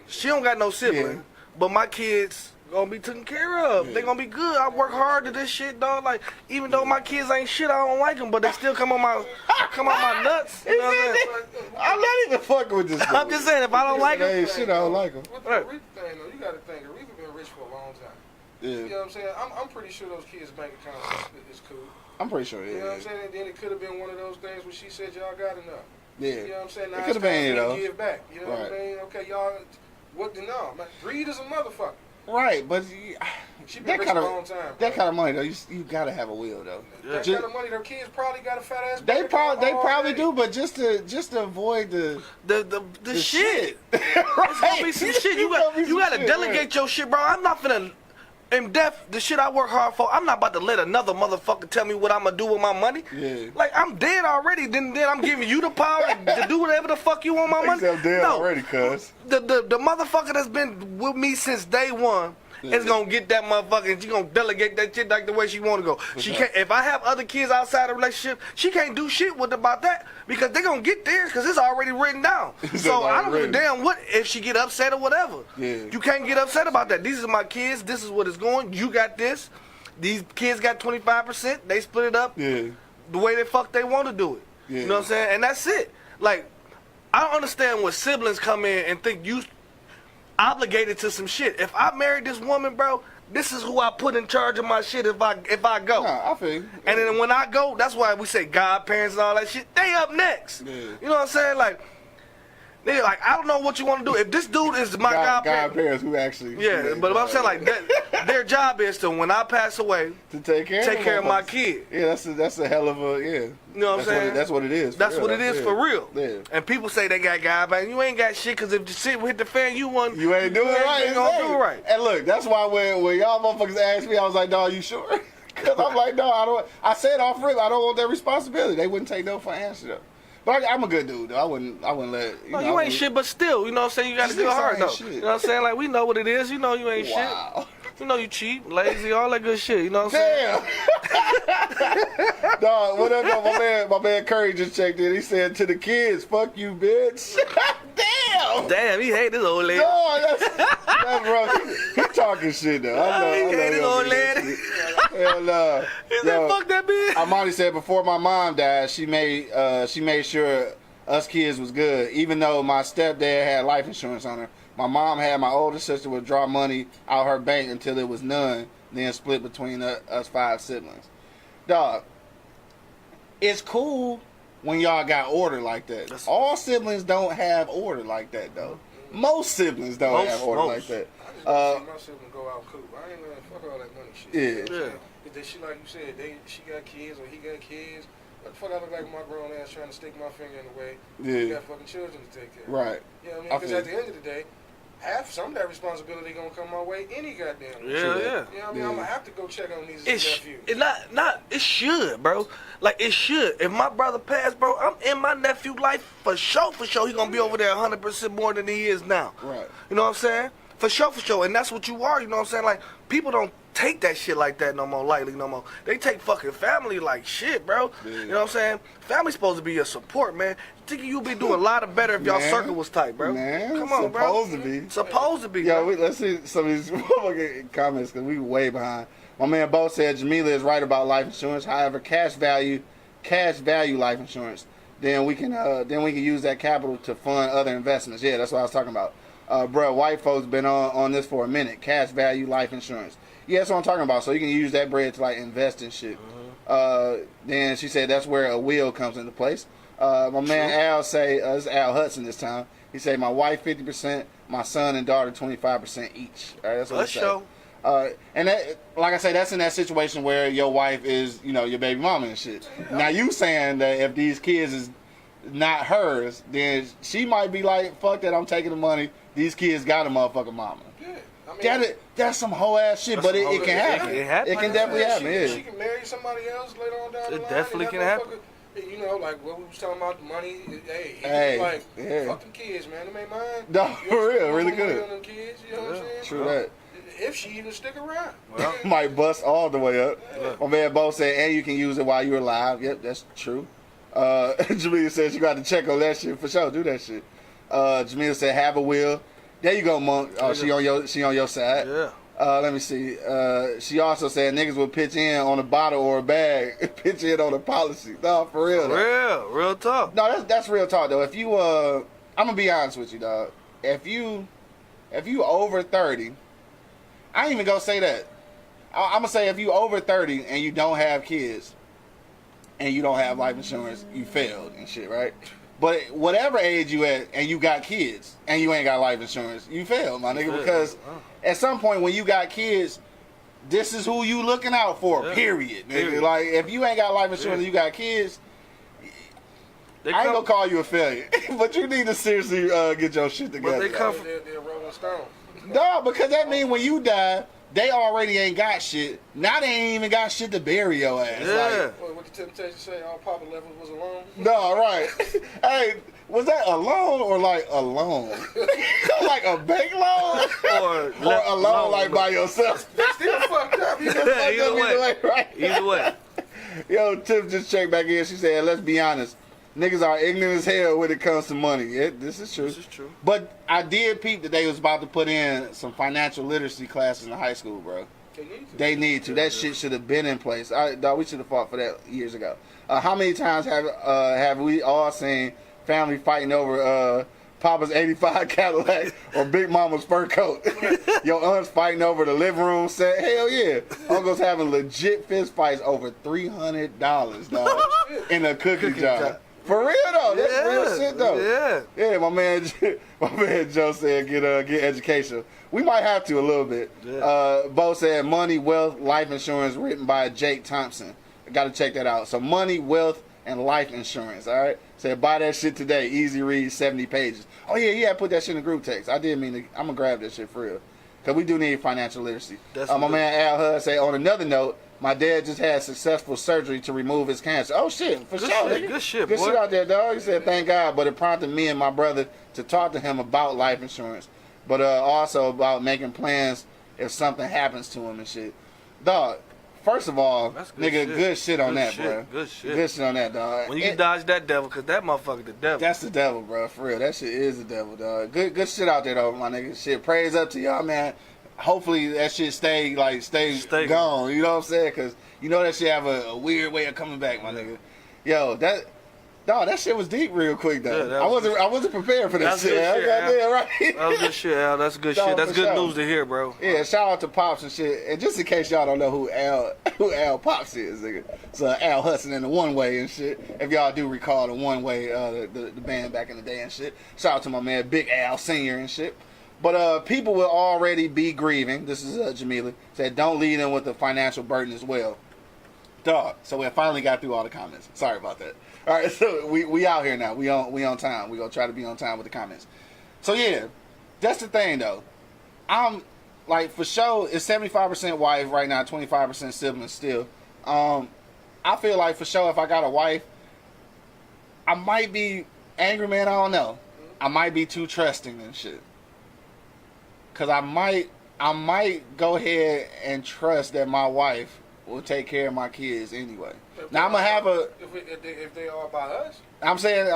she don't got no sibling, but my kids gonna be taken care of. They gonna be good. I work hard to this shit, dog. Like, even though my kids ain't shit, I don't like them, but they still come on my nuts. You know what I'm saying? I'm not even fucking with this. I'm just saying, if I don't like them, hey, shit, I don't like them. With the Aretha thing, though, you gotta think Aretha been rich for a long time. Yeah. You know what I'm saying? I'm pretty sure those kids' bank accounts is cool. I'm pretty sure. You know what I'm saying? And then it could have been one of those things where she said y'all got enough. Yeah. You know what I'm saying? Now it could have been, though. Give back. You know what I mean? Okay, y'all. What the no? Greed is a motherfucker. Right, but she been rich for a long time. That kind of money, though, you gotta have a will, though. That kind of money, their kids probably got a fat ass. They probably do, but just to avoid the shit. Right. It's gonna be some shit. You gotta delegate your shit, bro. I'm not finna. In death, the shit I work hard for, I'm not about to let another motherfucker tell me what I'm gonna do with my money. Yeah. Like, I'm dead already. Then I'm giving you the power to do whatever the fuck you want my money. I'm dead already, cuz. The motherfucker that's been with me since day one is gonna get that motherfucker, and she gonna delegate that shit like the way she wanna go. She can't. If I have other kids outside the relationship, she can't do shit about that, because they gonna get theirs because it's already written down. So I don't give a damn what if she get upset or whatever. Yeah. You can't get upset about that. These are my kids. This is what it's going. You got this. These kids got 25%. They split it up the way they want to do it. Yeah. You know what I'm saying? And that's it. Like, I don't understand when siblings come in and think you obligated to some shit. If I married this woman, bro, this is who I put in charge of my shit if I go. Nah, I feel you. And then when I go, that's why we say godparents and all that shit. They up next. Yeah. You know what I'm saying? Like, they like, I don't know what you want to do. If this dude is my godparents who actually. Yeah, but I'm saying, like, their job is to, when I pass away, to take care of my kid. Yeah, that's a hell of a You know what I'm saying? That's what it is. That's what it is for real. Yeah. And people say they got godparents. You ain't got shit, because if the shit hit the fan, you ain't doing it right. You gonna do it right. And look, that's why when y'all motherfuckers asked me, I was like, dawg, you sure? Because I'm like, no, I don't. I said off rip, I don't want that responsibility. They wouldn't take no for answer though. But I'm a good dude, though. I wouldn't let. You ain't shit, but still, you know what I'm saying? You got to do hard, though. Shit. You know what I'm saying? Like, we know what it is. You know you ain't shit. You know you cheap, lazy, all that good shit. You know what I'm saying? Damn. Dog, what up, though? My man Curry just checked in. He said to the kids, fuck you, bitch. Damn, he hate this old lady. No, that's bro. He talking shit, though. I know he hate this old lady. Hell no. He said, fuck that bitch. Amani said before my mom died, she made sure us kids was good. Even though my stepdad had life insurance on her, my mom had my older sister would draw money out her bank until it was none, then split between us 5 siblings. Dog, it's cool when y'all got order like that. All siblings don't have order like that, though. Most siblings don't have order like that. I just want to see my sibling go out cool. I ain't gonna fuck all that money shit. Yeah. If she, like you said, she got kids or he got kids. What the fuck I look like my grown ass trying to stick my finger in the way? He got fucking children to take care of. Right. You know what I mean? Because at the end of the day, some of that responsibility gonna come my way any goddamn way. Yeah. You know what I mean? I'm gonna have to go check on these nephews. It should, bro. Like, it should. If my brother passed, bro, I'm in my nephew life for sure. He gonna be over there 100% more than he is now. Right. You know what I'm saying? For sure. And that's what you are, you know what I'm saying? Like, people don't take that shit like that no more, lightly no more. They take fucking family like shit, bro. Yeah. You know what I'm saying? Family's supposed to be your support, man. Think you'll be doing a lot of better if y'all circle was tight, bro. Man, come on, bro. Supposed to be. Yo, let's see some of these motherfucking comments because we way behind. My man Bo said Jamila is right about life insurance. However, cash value life insurance. Then we can use that capital to fund other investments. Yeah, that's what I was talking about. Bro, white folks been on this for a minute. Cash value life insurance. Yeah, that's what I'm talking about. So you can use that bread to like invest in shit. Then she said that's where a will comes into place. My man Al say, this is Al Hudson this time. He said my wife 50%, my son and daughter 25% each. All right, that's what he said. And that, like I say, that's in that situation where your wife is, your baby mama and shit. Yeah. Now you saying that if these kids is not hers, then she might be like, fuck that, I'm taking the money. These kids got a motherfucking mama. Yeah. I mean, that's some whole ass shit, but it can happen. It can definitely happen. Yeah. She can marry somebody else later on down the line. It definitely can happen. Like what we was talking about, the money. Hey, fuck them kids, man. Them ain't mine. No, for real, really good. On them kids, you know what I'm saying? True that. If she even stick around. Well, might bust all the way up. Yeah. My man Bo said, and you can use it while you're alive. Yep, that's true. Jamila says you got to check on that shit for sure. Do that shit. Jamila said, have a will. There you go, Monk. Oh, she on your side. Yeah. Let me see. She also said niggas will pitch in on a bottle or a bag, pitch in on a policy. No, for real. Real talk. No, that's real talk though. If you, I'm gonna be honest with you, dog. If you over 30, I ain't even gonna say that. I'm gonna say if you over 30 and you don't have kids, and you don't have life insurance, you failed and shit, right? But whatever age you at and you got kids and you ain't got life insurance, you failed, my nigga, because at some point when you got kids, this is who you looking out for, period, nigga. Like, if you ain't got life insurance and you got kids, I ain't gonna call you a failure, but you need to seriously get your shit together. But they come from they're Rolling Stone. No, because that mean when you die, they already ain't got shit. Now they ain't even got shit to bury your ass. Yeah. What the Temptations say, all Papa left was alone? No, right. Hey, was that a loan or like a loan? Like a bank loan? or a loan like by yourself? They still fucked up. Either way, right? Either way. Yo, Tiff just checked back in. She said, let's be honest. Niggas are ignorant as hell when it comes to money. This is true. This is true. But I did peep that they was about to put in some financial literacy classes in high school, bro. They need to. That shit should have been in place. Dog, we should have fought for that years ago. How many times have we all seen family fighting over Papa's 85 Cadillac or Big Mama's fur coat? Your aunts fighting over the living room set. Hell yeah. Uncles having legit fist fights over $300, dog, in a cookie jar. For real though, that's real shit though. Yeah, my man Joe said get education. We might have to a little bit. Yeah. Bo said Money, Wealth, Life Insurance, written by Jake Thompson. I got to check that out. So Money, Wealth, and Life Insurance. All right. Said buy that shit today. Easy read, 70 pages. Oh yeah, put that shit in the group text. I did mean to. I'm gonna grab that shit for real. Cause we do need financial literacy. My man Al Hud say on another note. My dad just had successful surgery to remove his cancer. Oh shit, for sure. Good shit, Good shit out there, dog. He said, thank God, but it prompted me and my brother to talk to him about life insurance, but also about making plans if something happens to him and shit. Dog, first of all, nigga, good shit on that, bro. Good shit. Good shit on that, dog. When you dodge that devil, cause that motherfucker the devil. That's the devil, bro. For real, that shit is the devil, dog. Good shit out there, though, my nigga. Shit, praise up to y'all, man. Hopefully that shit stay gone. You know what I'm saying? Cause you know that shit have a weird way of coming back, my nigga. Yo, Dog, that shit was deep real quick though. Yeah, I wasn't prepared for that That's shit. good shit, Al. Right. That was good shit, Al. That's good Dog, shit. That's for good sure. news to hear, bro. Yeah, shout out to Pops and shit. And just in case y'all don't know who Al Pops is, nigga. It's Al Hudson in the One Way and shit. If y'all do recall the One Way, the band back in the day and shit. Shout out to my man Big Al Senior and shit. But people will already be grieving. This is Jamila said, don't lead them with the financial burden as well. Dog. So we finally got through all the comments. Sorry about that. All right, so we out here now. We on time. We gonna try to be on time with the comments. So yeah, that's the thing though. I'm like for sure it's 75% wife right now, 25% siblings still. I feel like for sure if I got a wife, I might be angry, man. I don't know. I might be too trusting and shit. Cause I might go ahead and trust that my wife will take care of my kids anyway. Now I'm gonna have a. If they are by us. I'm saying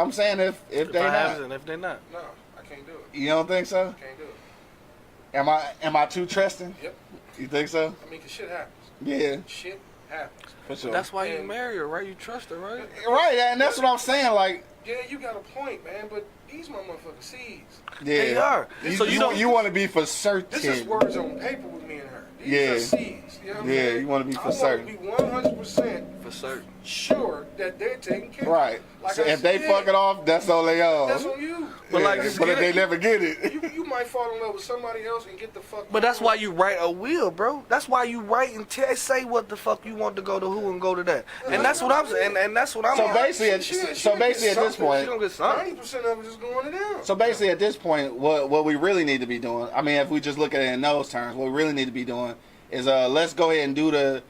if they not. And if they not. No, I can't do it. You don't think so? Can't do it. Am I too trusting? Yep. You think so? I mean, 'cause shit happens. Yeah. Shit happens. For sure. That's why you marry her, right? You trust her, right? Right, and that's what I'm saying. Like, Yeah, you got a point, man. But these motherfucking seeds. yeah, They are. So you want to be for certain. This is words on paper with me and her. These Yeah. are seeds. You know what I'm Yeah, saying? you want to be for I certain. want to be 100% For certain. sure that they're taking care. Right. Like So I if they said, fuck it off, that's all they own. that's on you. But Yeah, like, but if they never get it. You might fall in love with somebody else and get the fuck. But that's why you write a will, bro. That's why you write and say what the fuck you want to go to who and go to that. And that's what I'm saying. And that's what I'm. So basically, at this point, she don't get something. 90% of it is going to them. So basically, at this point, what we really need to be doing, I mean, if we just look at it in those terms, what we really need to be doing is let's go ahead and do the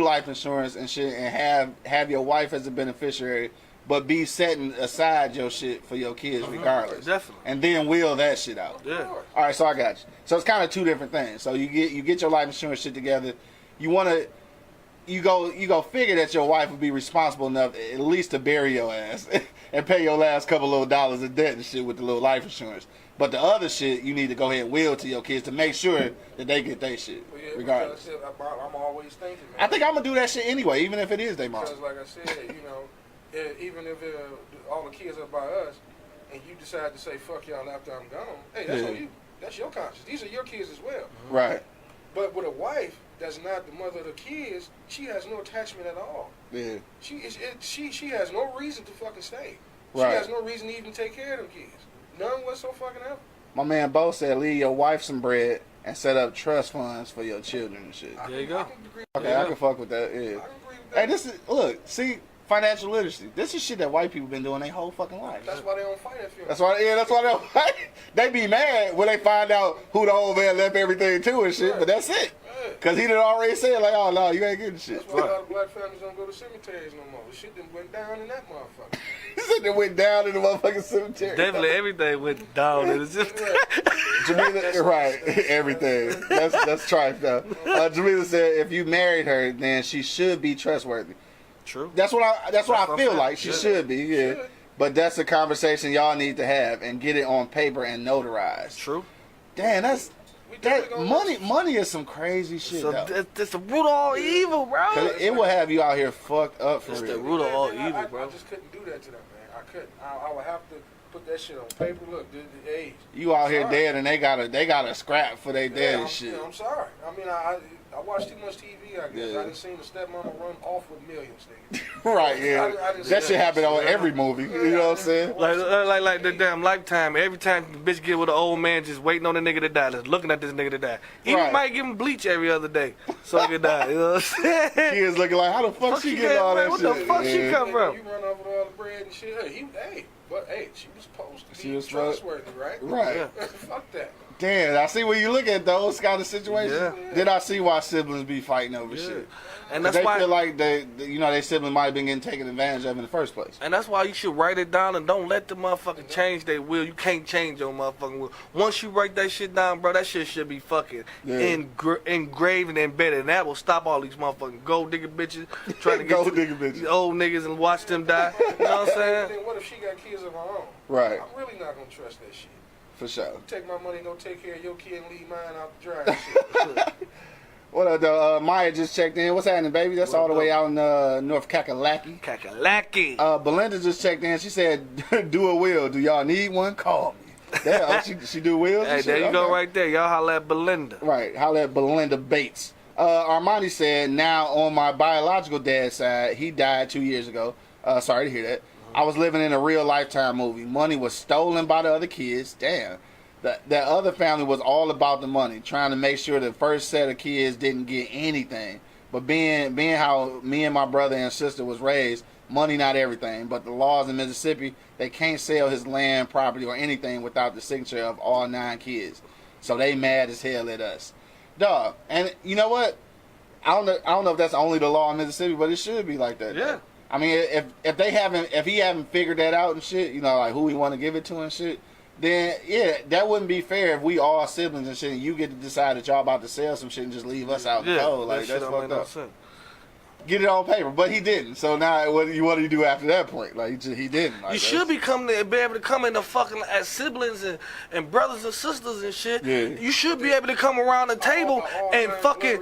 life insurance and shit, and have your wife as a beneficiary, but be setting aside your shit for your kids regardless. Definitely. And then wheel that shit out. Yeah. All right, so I got you. So it's kind of two different things. So you get your life insurance shit together. You go figure that your wife would be responsible enough at least to bury your ass and pay your last couple little dollars of debt and shit with the little life insurance. But the other shit you need to go ahead and will to your kids to make sure that they get their shit Well, yeah, regardless. because I'm always thinking, man. I think I'm gonna do that shit anyway, even if it is their mom. Because like I said, even if all the kids are by us, and you decide to say fuck y'all after I'm gone, hey, that's on you. That's your conscience. These are your kids as well. Right. But with a wife that's not the mother of the kids, she has no attachment at all. Yeah. She has no reason to fucking stay. She Right. has no reason to even take care of them kids. None whatsoever fucking ever. My man Bo said, leave your wife some bread and set up trust funds for your children and shit. There you go. Okay, I can fuck with that. Yeah. I can agree with Hey, that. this is see financial literacy. This is shit that white people been doing their whole fucking life. That's why they don't fight that film. That's why they be mad when they find out who the old man left everything to and shit. But that's it. Cause he done already said like, oh no, you ain't getting shit. That's why a lot of black families don't go to cemeteries no more. The shit done went down in that motherfucker. He said they went down in the motherfucking cemetery. Definitely everything went down. And it's just Jamila, right? Everything. That's trife though. Jamila said if you married her, then she should be trustworthy. true. That's what I feel I'm like. She saying. should be. Yeah. Should. But that's a conversation y'all need to have and get it on paper and notarized. True. Damn, We definitely gonna money is some crazy shit. So though. it's the root of all evil, bro. 'Cause it will have you out here fucked up for It's the real. root of all Man, evil, I bro. just couldn't do that to them, man. I couldn't. I would have to put that shit on paper. Look, the age. You out here Sorry. dead and they gotta scrap for their dead and shit. I'm sorry. I mean, I watched too much TV, I guess. Yeah. I didn't see the stepmama run off with millions, nigga. Right, yeah. I didn't see That shit that. happen on every movie. You know what I'm saying? Like the damn Lifetime. Every time the bitch get with an old man, just waiting on the nigga to die, just looking at this nigga to die. Even Right. might give him bleach every other day, so he can die. You know what I'm saying? Kids looking like, how the fuck she get all that What shit? the fuck she Yeah. come from? You run off with all the bread and shit. Hey, she was supposed to She be was supposed- trustworthy, right? Right. Yeah. Fuck that. Damn, I see when you look at those kind of situations. Yeah. Then I see why siblings be fighting over Yeah. shit. And 'Cause that's they why. feel like their sibling might have been getting taken advantage of in the first place. And that's why you should write it down and don't let the motherfucker change their will. You can't change your motherfucking will. Once you write that shit down, bro, that shit should be fucking Yeah. engraved and embedded. And that will stop all these motherfucking gold digger bitches trying to get Gold to digger bitches. these old niggas and watch them die. You know what I'm saying? Then what if she got kids of her own? Right, I'm really not gonna trust that shit. for sure. Take my money and go take care of your kid and leave mine out to dry and shit. What up, though? Maya just checked in. What's happening, baby? That's all the way out in North Kakalaki. Kakalaki. Belinda just checked in. She said, do a wheel. Do y'all need one? Call me. Damn, she do wheels? Hey, there you go right there. Y'all holla at Belinda. Right, holla at Belinda Bates. Armani said, now on my biological dad's side, he died 2 years ago. Sorry to hear that. I was living in a real Lifetime movie. Money was stolen by the other kids. Damn. That other family was all about the money, trying to make sure the first set of kids didn't get anything. But being how me and my brother and sister was raised, money not everything. But the laws in Mississippi, they can't sell his land, property, or anything without the signature of all 9 kids. So they mad as hell at us. Dog. And you know what? I don't know if that's only the law in Mississippi, but it should be like that. Yeah. Though. I mean, if he haven't figured that out and shit, you know, like who we want to give it to and shit, then yeah, that wouldn't be fair if we all siblings and shit and you get to decide that y'all about to sell some shit and just leave us out in the cold. Like that's fucked up. Get it on paper, but he didn't. So now what do you do after that point? Like he didn't. Like, you should be able to come in the fucking as siblings and brothers and sisters and shit. Yeah. You should be able to come around the table and fucking.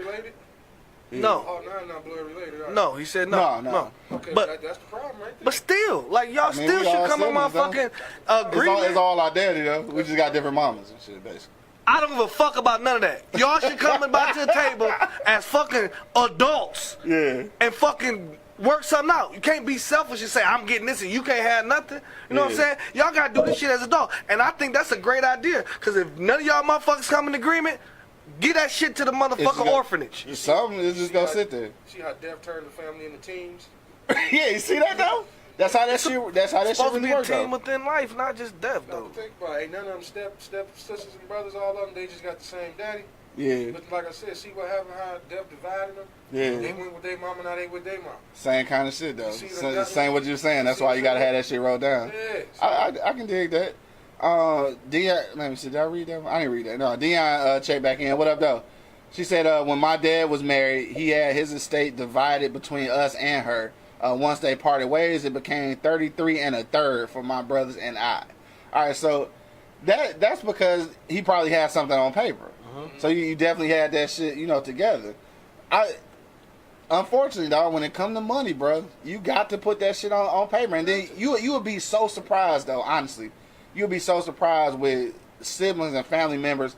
Yeah. No. Oh, not blood related. Right? No, he said no. Okay, but that's the problem right there. But still, like y'all I mean, still we should all come in my siblings, fucking though. agreement. It's all our daddy though. We just got different mamas and shit, basically. I don't give a fuck about none of that. Y'all should come back to the table as fucking adults. Yeah. And fucking work something out. You can't be selfish and say, I'm getting this and you can't have nothing. You know what I'm saying? Y'all gotta do this shit as adults. And I think that's a great idea. Because if none of y'all motherfuckers come in agreement, get that shit to the motherfucking orphanage. Something is just gonna sit there. See how death turned the family into teams? Yeah, you see that though? That's how that shit. That's how that shit Supposed to really be a works. team within life, not just death, Now, though. think about it. Ain't none of them step sisters and brothers, all of them, they just got the same daddy. Yeah. But like I said, see what happened, how death divided them? Yeah. They went with their mama, now they with their mama. Same kind of shit though. You see the Same what you're saying. That's why you gotta have that shit wrote down. Yeah. I can dig that. Dion, let me see. Did I read that one? I didn't read that. No, Dion checked back in. What up though? She said when my dad was married, he had his estate divided between us and her. Once they parted ways, it became 33 1/3 for my brothers and I. All right, so that's because he probably had something on paper. So you definitely had that shit, you know, together. Unfortunately, dog, when it come to money, bro, you got to put that shit on paper, and then you would be so surprised, though. Honestly, you'll be so surprised with siblings and family members.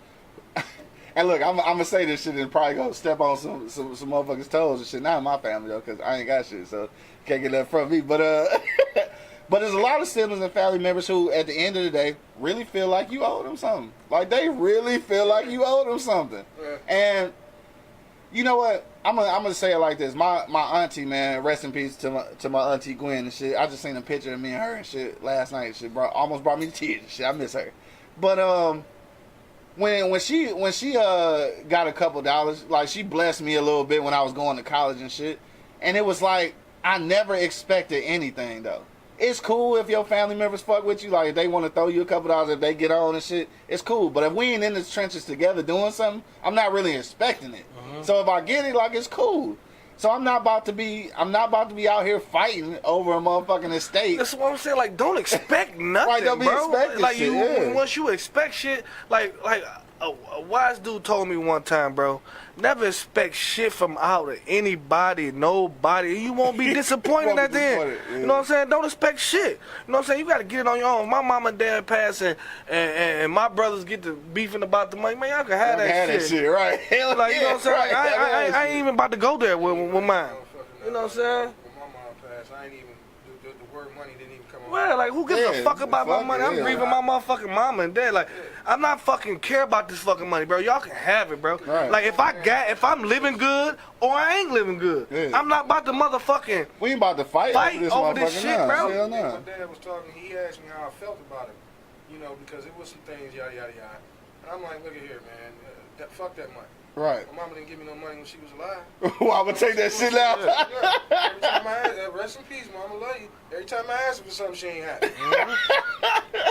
And look, I'm gonna say this shit and probably go step on some motherfuckers' toes and shit. Not in my family though, cause I ain't got shit, so can't get that from me. But but there's a lot of siblings and family members who, at the end of the day, really feel like you owe them something. Like they really feel like you owe them something. Yeah. And you know what? I'm gonna say it like this. My auntie, man, rest in peace to my auntie Gwen and shit. I just seen a picture of me and her and shit last night. Shit almost brought me to tears and shit. I miss her. But when she got a couple dollars, like she blessed me a little bit when I was going to college and shit, and it was like I never expected anything though. It's cool if your family members fuck with you, like if they want to throw you a couple dollars if they get on and shit, it's cool. But if we ain't in the trenches together doing something, I'm not really expecting it. So if I get it, like it's cool. So I'm not about to be out here fighting over a motherfucking estate. That's what I'm saying. Like, don't expect nothing, Right, don't be bro. expecting Like shit, you, yeah. once you expect shit, like a wise dude told me one time, bro. Never expect shit from out of anybody, nobody. You won't be disappointed Won't be at the end. disappointed, yeah. You know what I'm saying? Don't expect shit. You know what I'm saying? You got to get it on your own. My mom and dad pass and my brothers get to beefing about the money. Man, y'all can have that shit, right? Hell Like, you know what I'm saying? right. Like, I ain't even about to go there with mine. You know what I'm saying? When my mom passed, I ain't even, the word money didn't even come on. Well, like, who gives a fuck about my money? I'm grieving my motherfucking mama and dad. Like, I'm not fucking care about this fucking money, bro. Y'all can have it, bro. Right. Like, if I'm living good or I ain't living good, Yeah. I'm not about to motherfucking. We ain't about to fight over this shit, now. bro. Hell My no. dad was talking, he asked me how I felt about it, you know, because it was some things, yada, yada, yada. And I'm like, look at here, man, fuck that money. Right. My mama didn't give me no money when she was alive. Well, I'm gonna take that shit now. Yeah. Every time I ask, rest in peace, mama, love you. Every time I ask her for something, she ain't happy.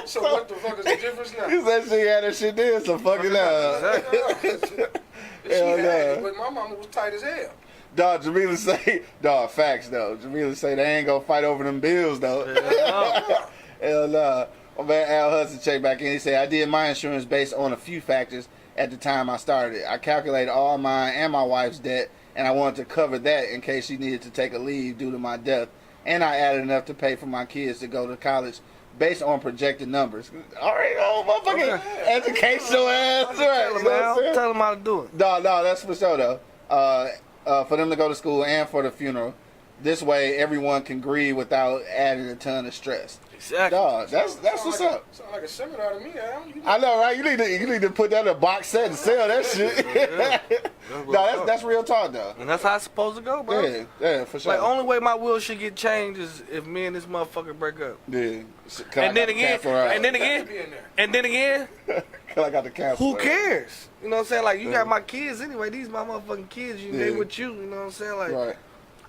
So what the fuck is the difference now? He said she had that shit there, so fuck it up. She Hell had no. it, but my mama was tight as hell. Dog, Jamila say, dog, facts though. Jamila say they ain't gonna fight over them bills though. Hell no. My man Al Hudson checked back in. He said, I did my insurance based on a few factors. at the time I started it. I calculated all mine and my wife's debt, and I wanted to cover that in case she needed to take a leave due to my death. And I added enough to pay for my kids to go to college based on projected numbers. All right, motherfucking educational ass. Right, tell them how to do it. No, that's for sure, though. For them to go to school and for the funeral. This way, everyone can grieve without adding a ton of stress. Exactly. Dog, that's what's up. Sound like a seminar to me, Al. I know, right? You need to put that in a box set and sell that shit. No, that's real talk, though. And that's how it's supposed to go, bro. Yeah, for sure. Like, only way my will should get changed is if me and this motherfucker break up. Yeah. And then again, I got the cancel. Who cares? You know what I'm saying? Like, you got my kids anyway. These my motherfucking kids. They with you. You know what I'm saying? Like, right.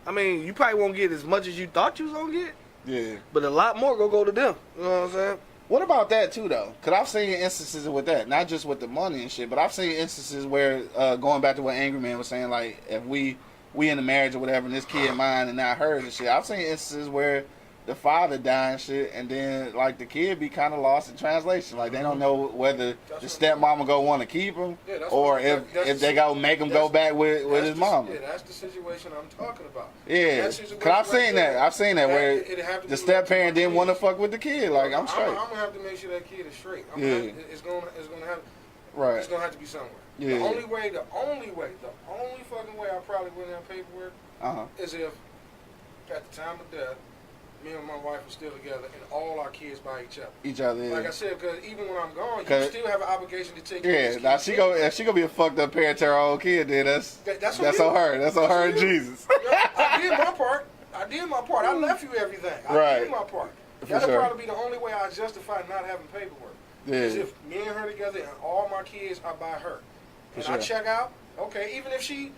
I mean, you probably won't get as much as you thought you was gonna get. Yeah. But a lot more go to them. You know what I'm saying? What about that too, though? Because I've seen instances with that, not just with the money and shit, but I've seen instances where, going back to what Angry Man was saying, like if we in a marriage or whatever, and this kid mine and not hers and shit. I've seen instances where the father die and shit, and then like the kid be kind of lost in translation. Like they don't know whether the stepmama go want to keep him, or if they go make him go back with his mama. Yeah, that's the situation I'm talking about. Yeah, because I've seen that where the step parent didn't want to fuck with the kid. Like I'm straight. I'm gonna have to make sure that kid is straight. It's gonna have to be somewhere. Yeah. The only fucking way I probably wouldn't have paperwork is if at the time of death, me and my wife are still together, and all our kids by each other. Yeah. Like I said, because even when I'm gone, you still have an obligation to take care of this now kid. if she gonna be a fucked up parent to her own kid, then that's on her. That's on her and Jesus. I did my part. I left you everything. I did my part. That'll probably be the only way I justify not having paperwork. Yeah. Is if me and her together, and all my kids are by her. And I check out, okay, even if she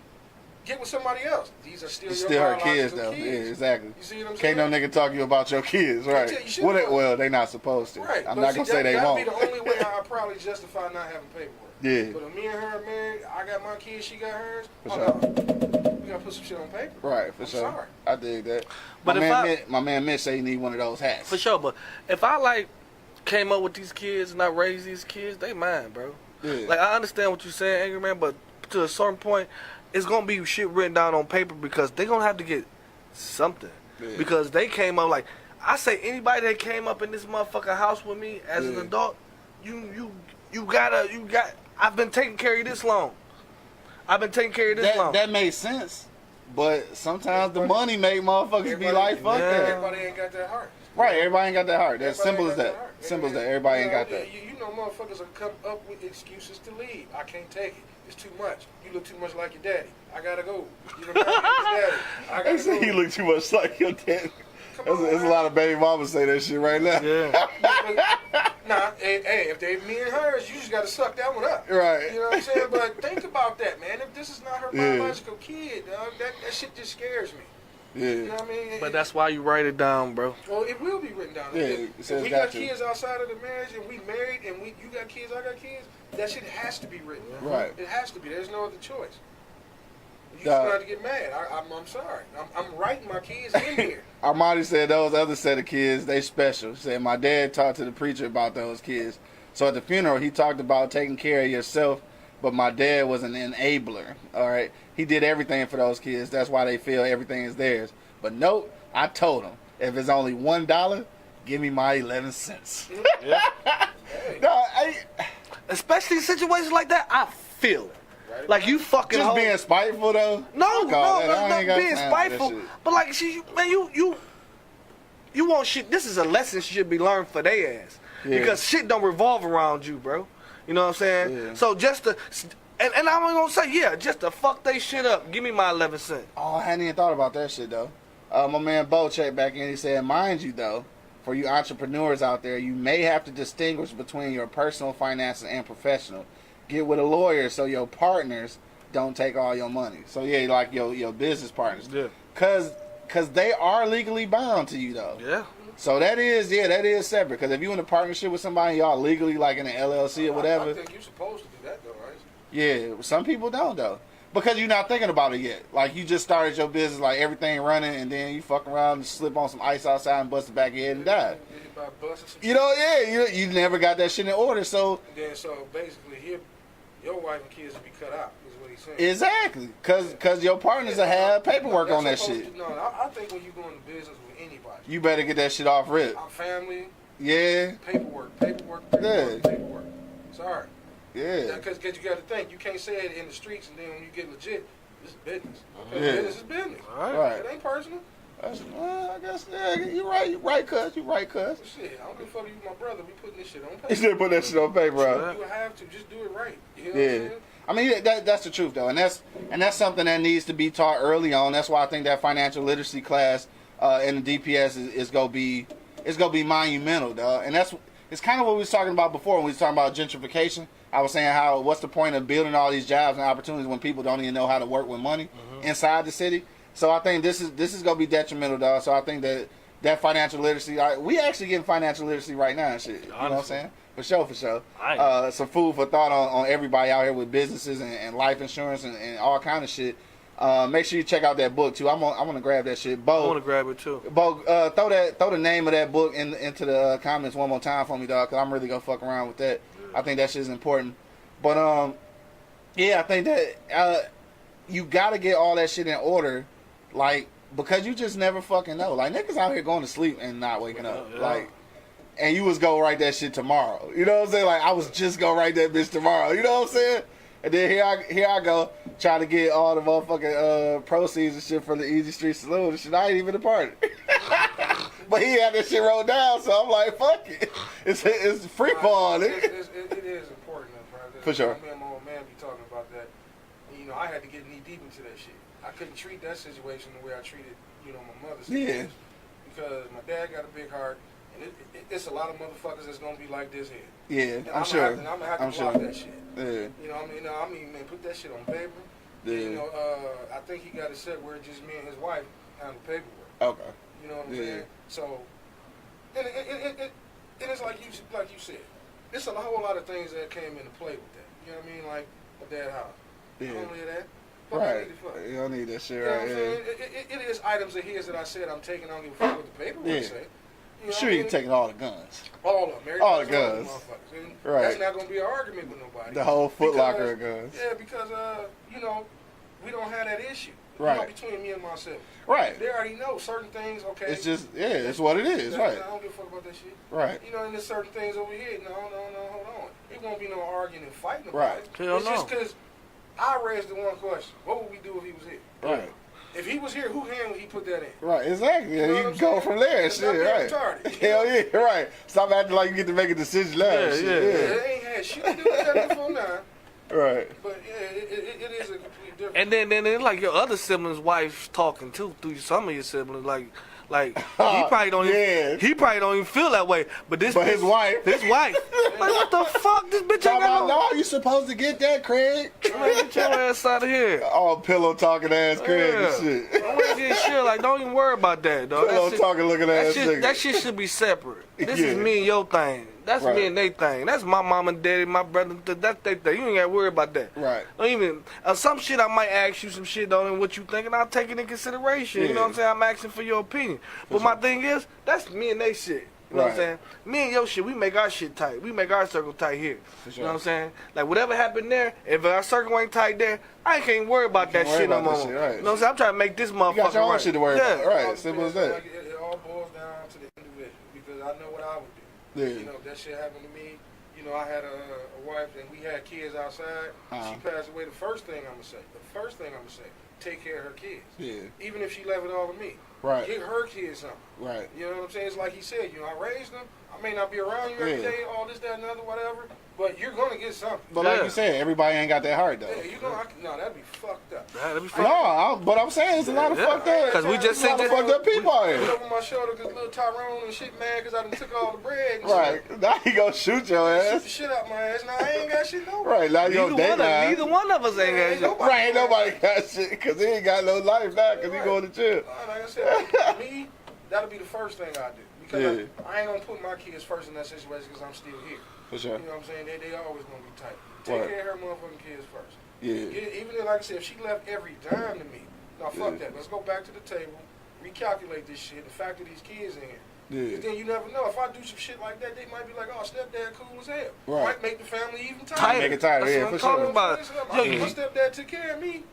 get with somebody else, these are still her kids, though. Yeah, exactly. You see what I'm saying? Can't no nigga talk to you about your kids, right? Well, they not supposed to. Right. I'm not gonna say they won't. That'd be the only way I probably justify not having paperwork. Yeah. But if me and her are married, I got my kids, she got hers. For sure. We gotta put some shit on paper. Right, for sure. Sorry. I dig that. But my man Mitch say he need one of those hats. For sure, but if I like came up with these kids and I raised these kids, they mine, bro. Yeah. Like I understand what you're saying, Angry Man, but to a certain point, it's gonna be shit written down on paper because they're gonna have to get something. Yeah. Because they came up like I say, anybody that came up in this motherfucking house with me as an adult, you got. I've been taking care of you this long. That makes sense, but sometimes the money make motherfuckers be like, fuck that. Everybody ain't got that heart. Right, everybody ain't got that heart. That's simple as that. Simple as that. Everybody ain't got that. You know, motherfuckers will come up with excuses to leave. I can't take it. It's too much. You look too much like your daddy. I gotta go. You know, daddy. I gotta go. You look too much like your daddy. There's a lot of baby mamas say that shit right now. Yeah. Nah, hey, if they me and hers, you just gotta suck that one up. Right. You know what I'm saying? But think about that, man. If this is not her biological kid, dog, that shit just scares me. Yeah. You know what I mean? But that's why you write it down, bro. Well, it will be written down. Yeah, if we got kids outside of the marriage and we married and you got kids, I got kids, that shit has to be written. Right. It has to be. There's no other choice. You just got to get mad. I'm sorry. I'm writing my kids in here. Armani said those other set of kids, they special. He said, my dad talked to the preacher about those kids. So at the funeral, he talked about taking care of yourself, but my dad was an enabler, all right? He did everything for those kids. That's why they feel everything is theirs. But nope, I told him, if it's only $1, give me my 11 cents. Yeah. No, especially in situations like that, I feel it. Right. Like you fucking just being spiteful though. No, being spiteful. But like, you want shit. This is a lesson should be learned for their ass because shit don't revolve around you, bro. You know what I'm saying? Yeah. So just to, and I'm gonna say just to fuck they shit up. Give me my 11 cents. Oh, I hadn't even thought about that shit though. My man Bo checked back in. He said, mind you though, for you entrepreneurs out there, you may have to distinguish between your personal finances and professional. Get with a lawyer so your partners don't take all your money. So yeah, like your business partners. Yeah. Cause they are legally bound to you though. Yeah. So that is separate. Cause if you in a partnership with somebody, y'all legally like in an LLC or whatever. I think you're supposed to do that though, right? Yeah. Some people don't though. Because you're not thinking about it yet. Like, you just started your business, like, everything running, and then you fuck around and slip on some ice outside and bust the back of your head and die. You know, you never got that shit in order, so... And then, so, basically, your wife and kids will be cut out, is what he's saying. Exactly. Because your partners will have paperwork on that shit. No, I think when you go into business with anybody, You better get that shit off rip. our family, Yeah. paperwork. Sorry. Yeah. Because you got to think, you can't say it in the streets and then when you get legit, this is business. Okay? Yeah. Business is business. Right. It ain't personal. Well, I guess, yeah, you're right, cuz. Shit, I don't give a fuck if you my brother. We putting this shit on paper. You should put that shit on paper, bro. You have to just do it right. You know what I'm Yeah. saying? I mean, that's the truth, though. And that's something that needs to be taught early on. That's why I think that financial literacy class in the DPS is going to be monumental, dog. And it's kind of what we was talking about before when we was talking about gentrification. I was saying what's the point of building all these jobs and opportunities when people don't even know how to work with money inside the city? So I think this is going to be detrimental, dog. So I think that financial literacy, we actually getting financial literacy right now and shit. You know what I'm saying? For sure. Some food for thought on everybody out here with businesses and life insurance and all kind of shit. Make sure you check out that book too. I want to grab that shit. Bo, I want to grab it too. Bo, throw the name of that book into the comments one more time for me, dog. Cause I'm really gonna fuck around with that. I think that shit's important. But yeah, I think that you gotta get all that shit in order, like because you just never fucking know. Like niggas out here going to sleep and not waking up, like. And you was gonna write that shit tomorrow. You know what I'm saying? Like I was just gonna write that bitch tomorrow. You know what I'm saying? And then here I go trying to get all the motherfucking proceeds and shit from the Easy Street Saloon and shit. I ain't even a part of it. But he had that shit rolled down, so I'm like, fuck it. It's free fall, nigga. It is important, bro. For sure. Me and my old man be talking about that. And, I had to get knee deep into that shit. I couldn't treat that situation the way I treated, my mother's situation. Because my dad got a big heart. And it's a lot of motherfuckers that's gonna be like this here. Yeah, I'm sure. I'm gonna have to block that shit. Yeah. I mean, man, put that shit on paper. Yeah. I think he got it set where just me and his wife handle paperwork. Okay. You know what I'm saying? So, and it's like you said, it's a whole lot of things that came into play with that. You know what I mean? Like my dad's house. Yeah. I don't need that. Right. You don't need that shit, You know what right? I'm saying? It is items of his that I said I'm taking. I don't give a fuck what the paperwork say. Sure, you can take all the guns. All of them. All the guns. Right. That's not going to be an argument with nobody. The whole Foot Locker of guns. Yeah, because, we don't have that issue. Right. Between me and myself. Right. They already know certain things, okay. It's just, it's what it is, right. I don't give a fuck about that shit. Right. And there's certain things over here. No, hold on. It won't be no arguing and fighting about right. it. Hell it's just because I raised the one question. What would we do if he was here? Right. If he was here, who hand would he put that in? Right, exactly. You can go from there, shit, right. Retarded, Hell yeah, right. Stop acting like you get to make a decision now. Yeah. It ain't had shit to do with that before now. Right. But yeah, it is a complete different. And then like your other siblings' wives talking too through some of your siblings, like he probably don't even feel that way. But his wife, like what the fuck, this bitch ain't got no. You supposed to get that, Craig. Man, get your ass out of here. All pillow talking ass Craig and shit. Don't get shit. Like don't even worry about that, dog. Pillow talking looking ass nigga. That shit should be separate. This is me and your thing. That's me and they thing. That's my mom and daddy, my brother. That's their thing. You ain't got to worry about that. Right. Don't even some shit I might ask you some shit on what you think, and I'll take it in consideration. You know what I'm saying? I'm asking for your opinion. But my thing is, that's me and they shit. You know what I'm saying? Me and your shit, we make our shit tight. We make our circle tight here. You know what I'm saying? Like whatever happened there, if our circle ain't tight there, I can't worry about that shit no more. You know what I'm saying? I'm trying to make this motherfucker You got your own right. shit to worry about. Right. Simple as that. It all boils down to the individual because I know what I would do. Yeah. That shit happened to me. I had a wife and we had kids outside. She passed away. The first thing I'm gonna say, take care of her kids. Yeah. Even if she left it all to me. Right. Get her kids something. Right. You know what I'm saying? It's like he said, I raised them. I may not be around you every day, all this, that, and other, whatever. But you're gonna get something. But like you said, everybody ain't got that heart though. Yeah, no, that'd be fucked up. That'd be fucked up. No, but I'm saying it's a lot of fucked up. Because we just said fucked up people out Look here. over my shoulder because little Tyrone and shit mad because I done took all the bread. And Right. shit. Now he gonna shoot your Shoot ass. the shit out my ass. Now I ain't got shit no. Right. Now you on date now. Neither one of us ain't got shit. Right. Ain't nobody got shit because he ain't got no life now because he going to jail. Like I said, me, that'll be the first thing I do. Because I ain't gonna put my kids first in that situation because I'm still here. For sure. You know what I'm saying? They always gonna be tight. Take care of her motherfucking kids first. Yeah. Even if, like I said, if she left every dime to me, no, fuck that. Let's go back to the table. recalculate this shit, the factor these kids in. Yeah. Then you never know. If I do some shit like that, they might be like, "Oh, stepdad cool as hell." Right. Might make the family even Tighter. tighter. Make it tighter, That's yeah, what for I'm sure. talking about. My stepdad took care of me.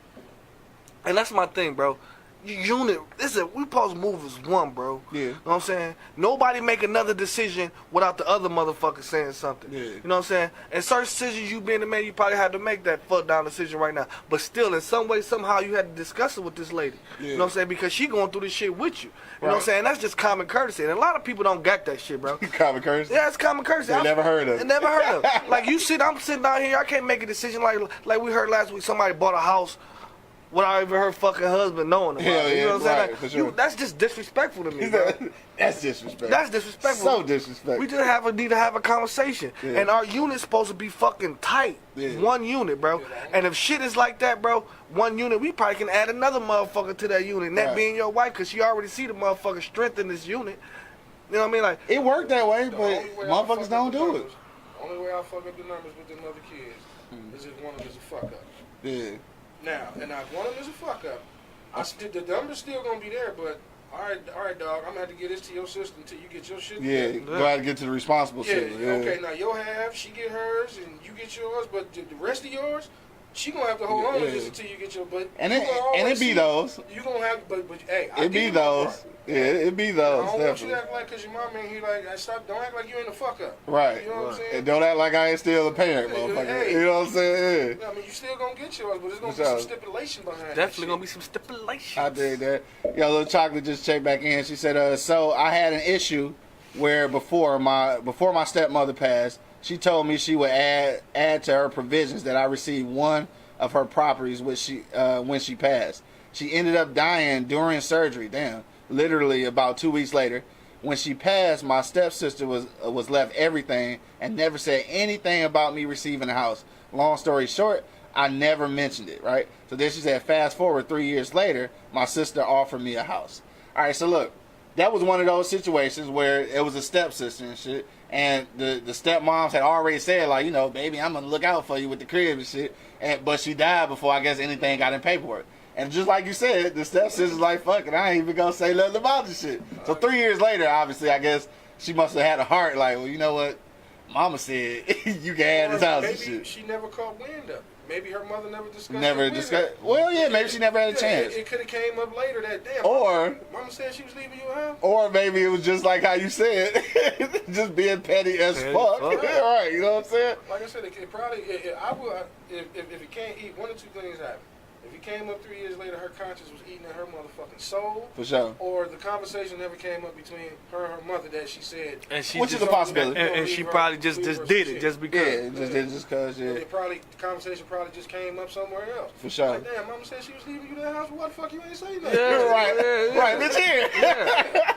And that's my thing, bro. Unit, we supposed to move as one, bro. Yeah. You know what I'm saying? Nobody make another decision without the other motherfucker saying something. Yeah. You know what I'm saying? And certain decisions you being the man, you probably had to make that fuck down decision right now. But still, in some way, somehow, you had to discuss it with this lady. Yeah. You know what I'm saying? Because she going through this shit with you. You know what I'm Right. saying? That's just common courtesy. And a lot of people don't get that shit, bro. Common curse. Yeah, it's common courtesy. They never heard of it. Never heard of it. Like I'm sitting down here, I can't make a decision like we heard last week. Somebody bought a house without even her fucking husband knowing about Hell it. You yeah, know what I'm saying? right, Like, for sure. that's just disrespectful to me, bro. That's disrespectful. That's disrespectful. So disrespectful. We just need to have a conversation. Yeah. And our unit's supposed to be fucking tight. Yeah. One unit, bro. And if shit is like that, bro, one unit, we probably can add another motherfucker to that unit. And that Right. being your wife, because she already see the motherfucker strength in this unit. You know what I mean? Like, It worked that way, The but only way I fuck motherfuckers up don't the do it. numbers- Only way I fuck up the numbers with them other kids is if one of them is a fuck up. Yeah. Now, and if one of them is a fuck up, the numb's still gonna be there, but all right, dog, I'm gonna have to get this to your sister until you get your shit Yeah. together. Go out and get to the responsible Yeah, shit. Yeah. okay, now your half, she get hers, and you get yours, but the rest of yours, she gonna have to hold on to Yeah. this until you get your, but And you it gonna always be see- those. You gonna have, but hey, I It be give you my those. part. Yeah, it be I those. don't want you Definitely. to act like, cause your mom ain't here, like, don't act like you ain't a fuck up. Right. You know what I'm saying? And don't act like I ain't still a parent, Hey, motherfucker. hey. You know what I'm saying? I mean, you still gonna get yours, but there's gonna For be some sure. stipulation behind that definitely shit. gonna be some stipulations. I dig that. Yo, little chocolate just checked back in. She said, so I had an issue where before my stepmother passed, she told me she would add to her provisions that I receive one of her properties when she passed. She ended up dying during surgery. Damn. Literally about 2 weeks later. When she passed, my stepsister was left everything and never said anything about me receiving a house. Long story short, I never mentioned it, right? So then she said, fast forward 3 years later, my sister offered me a house. All right, so look, that was one of those situations where it was a stepsister and shit, and the stepmoms had already said, like, you know, baby, I'm going to look out for you with the crib and shit, but she died before, I guess, anything got in paperwork. And just like you said, the stepsister's like, fuck it, I ain't even gonna say nothing about this shit. So 3 years later, obviously, I guess she must have had a heart like, well, you know what? Mama said you can have this house and Maybe shit. she never caught wind of it. Maybe her mother never discussed Never it with discussed. her. Well, yeah, maybe she never had a chance. It could have came up later that damn. Or Mama said she was leaving you a house. Or maybe it was just like how you said, just being petty as Petty fuck. fuck. Right, you know what I'm saying? Like I said, it probably. I would if it can't eat. One or two things happen. If it came up 3 years later, her conscience was eating at her motherfucking soul. For sure. Or the conversation never came up between her and her mother that she said. And she Which just, is a possibility. And she probably just did it just because. Yeah, just cause, yeah. It probably the conversation probably just came up somewhere else. For sure. Like, damn, Mama said she was leaving you that house. Well, why the fuck you ain't say nothing? Yeah. Right, bitch here.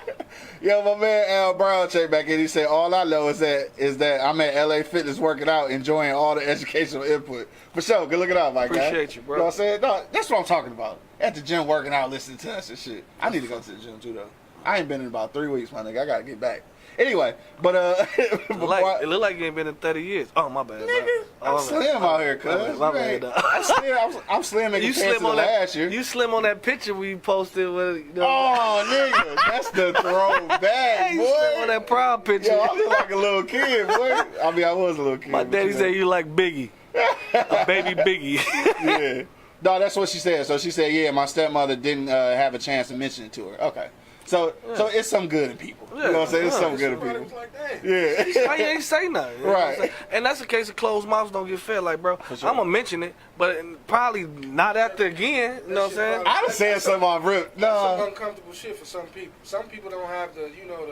Yo, my man Al Brown checked back in. He said, all I know is that I'm at LA Fitness working out, enjoying all the educational input. For sure, good looking out, my guy. Appreciate you, bro. You know what I'm saying? No, that's what I'm talking about. At the gym working out, listening to us and shit. I need to go to the gym too, though. I ain't been in about 3 weeks, my nigga. I gotta get back. Anyway, but before It look like you ain't been in 30 years. Oh, my bad. nigga, I'm slim out here, cuz. My You bad, ain't- dog. I'm slim in You comparison slim to on that. last year. You slim on that picture we posted with. You know, Oh, nigga, that's the throwback, hey, you slim on boy. that prom picture. Yo, I look like a little kid, boy. I mean, I was a little kid. My but daddy you know. said you like Biggie, a baby Biggie. Yeah. No, that's what she said. So she said, yeah, my stepmother didn't have a chance to mention it to her. Okay. So it's some good in people. You know what I'm saying? It's some good in Somebody people. was like, damn. Yeah. Why you ain't say nothing? You know what I'm Right. saying? And that's the case of closed mouths don't get fed. Like, bro, sure. I'm gonna mention it, but probably not after again. You know what I'm saying? I done said something off rip. That's some No. uncomfortable shit for some people. Some people don't have the, you know,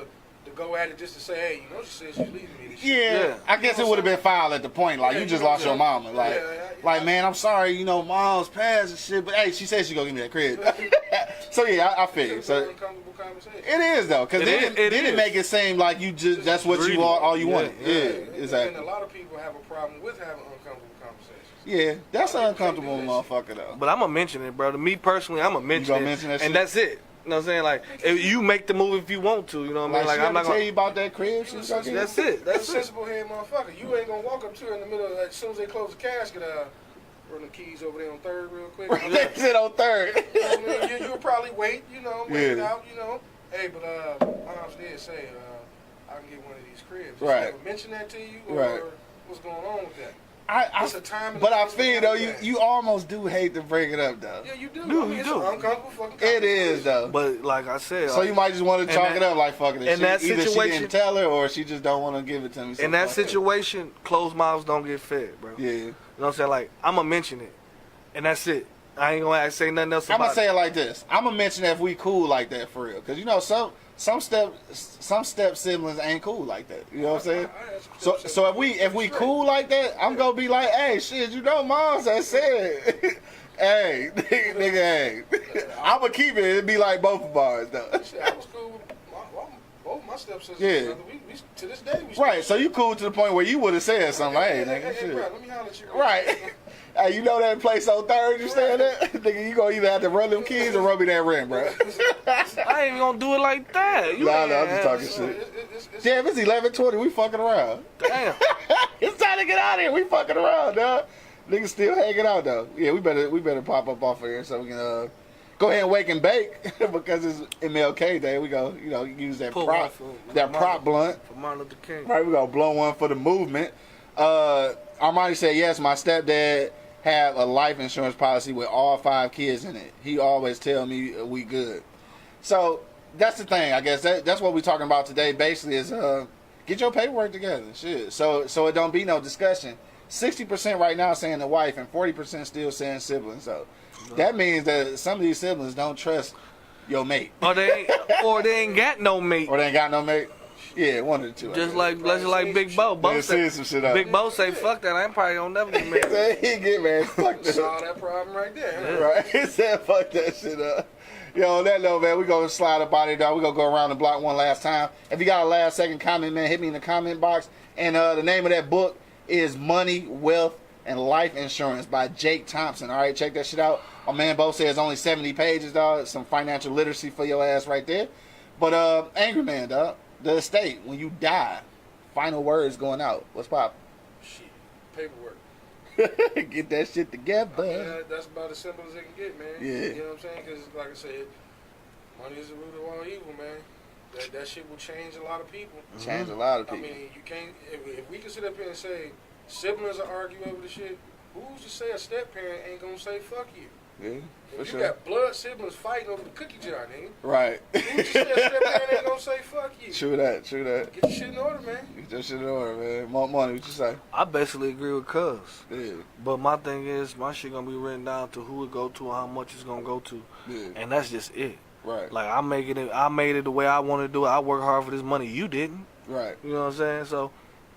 to go at it just to say, hey, you know, she said she's leaving me. This shit. Yeah. I guess it would have been foul at the point. Like, Yeah, you just you know, lost your mama. Like, yeah. man, I'm sorry, you know, mom's passed and shit, but hey, she said she gonna give me that crib. So yeah, I figured. It's an So uncomfortable conversation. it is though, because It then is. it make it seem like you just that's what Greedy. you all you Yeah, wanted. yeah. Yeah, And exactly. a lot of people have a problem with having uncomfortable conversations. Yeah, that's an A lot of people uncomfortable do motherfucker though. But I'm gonna mention it, bro. To me personally, I'm gonna mention gonna it, mention that and shit? that's it. You know what I'm saying? Like, if you make the move if you want to. You know what I mean? Like, Like, she I'm ever not tell gonna. you about that crib? She was gonna get That's it. That's a That's it. sensible head motherfucker. You ain't gonna walk up to her in the middle as soon as they close the casket. run the keys over there on third real quick. They sit on third. You'll probably wait, wait it out, Hey, but Moms did say I can get one of these cribs. Did she ever mention that to you, or what's going on with that? It's a time. But I feel though, you almost do hate to bring it up though. Yeah, you do. You do. Uncomfortable fucking. It is though. But like I said, so you might just want to chalk it up like fucking. In that situation, either she didn't tell her or she just don't want to give it to me. In that situation, closed mouths don't get fed, bro. Yeah. You know what I'm saying? Like I'm gonna mention it, and that's it. I ain't gonna say nothing else. I'm gonna say it like this. I'm gonna mention that if we cool like that for real, because some step siblings ain't cool like that. You know what I'm saying? So if we cool like that, I'm gonna be like, hey, shit, Moms that said, hey, nigga, hey, I'm gonna keep it. It'd be like both of ours though. Shit, I was cool with both my stepsisters. Yeah. We to this day. Right. So you cool to the point where you would have said something like, hey, nigga, hey, bro, let me holler at you. Right. Hey, you know that place on third you staying at? Nigga, you gonna either have to run them keys or run me that rent, bro. I ain't gonna do it like that. No, I'm just talking shit. Damn, it's 11:20. We fucking around. Damn. It's time to get out of here. We fucking around, dog. Niggas still hanging out though. Yeah, we better pop up off of here so we can go ahead and wake and bake because it's MLK Day. We go, use that prop blunt for Martin Luther King. Right, we gonna blow one for the movement. Armani said yes. My stepdad have a life insurance policy with all 5 kids in it. He always tell me we good. So that's the thing. I guess that's what we're talking about today. Basically, is get your paperwork together. Shit. So it don't be no discussion. 60% right now saying the wife, and 40% still saying siblings. So that means that some of these siblings don't trust your mate. Or they ain't got no mate. Or they ain't got no mate. Yeah, one of the two. Just like Big Bo. Big Bo say, fuck that. I probably don't never get married. He get married. Fuck that. Saw that problem right there. Yeah. Right. He said, fuck that shit up. Yo, on that note, man, we gonna slide up out of here, dog. We gonna go around the block one last time. If you got a last second comment, man, hit me in the comment box. And the name of that book is Money, Wealth, and Life Insurance by Jake Thompson. All right, check that shit out. My man Bo says only 70 pages, dog. Some financial literacy for your ass right there. But Angry Man, dog. The estate, when you die, final words going out. What's poppin'? Shit, paperwork. Get that shit together. That's about as simple as it can get, man. Yeah. You know what I'm saying? Because, like I said, money is the root of all evil, man. That shit will change a lot of people. Change a lot of people. I mean, you can't. If we can sit up here and say siblings are arguing over the shit, who's to say a step parent ain't gonna say fuck you? Yeah, for if sure. You got blood siblings fighting over the cookie jar, nigga. Right. Who's to say a step parent ain't gonna say fuck you? True that. Get your shit in order, man. Get your shit in order, man. More money, what you say? I basically agree with Cuz. Yeah. But my thing is, my shit gonna be written down to who it go to and how much it's gonna go to. Yeah. And that's just it. Right. Like I made it the way I want to do it. I work hard for this money. You didn't. Right. You know what I'm saying? So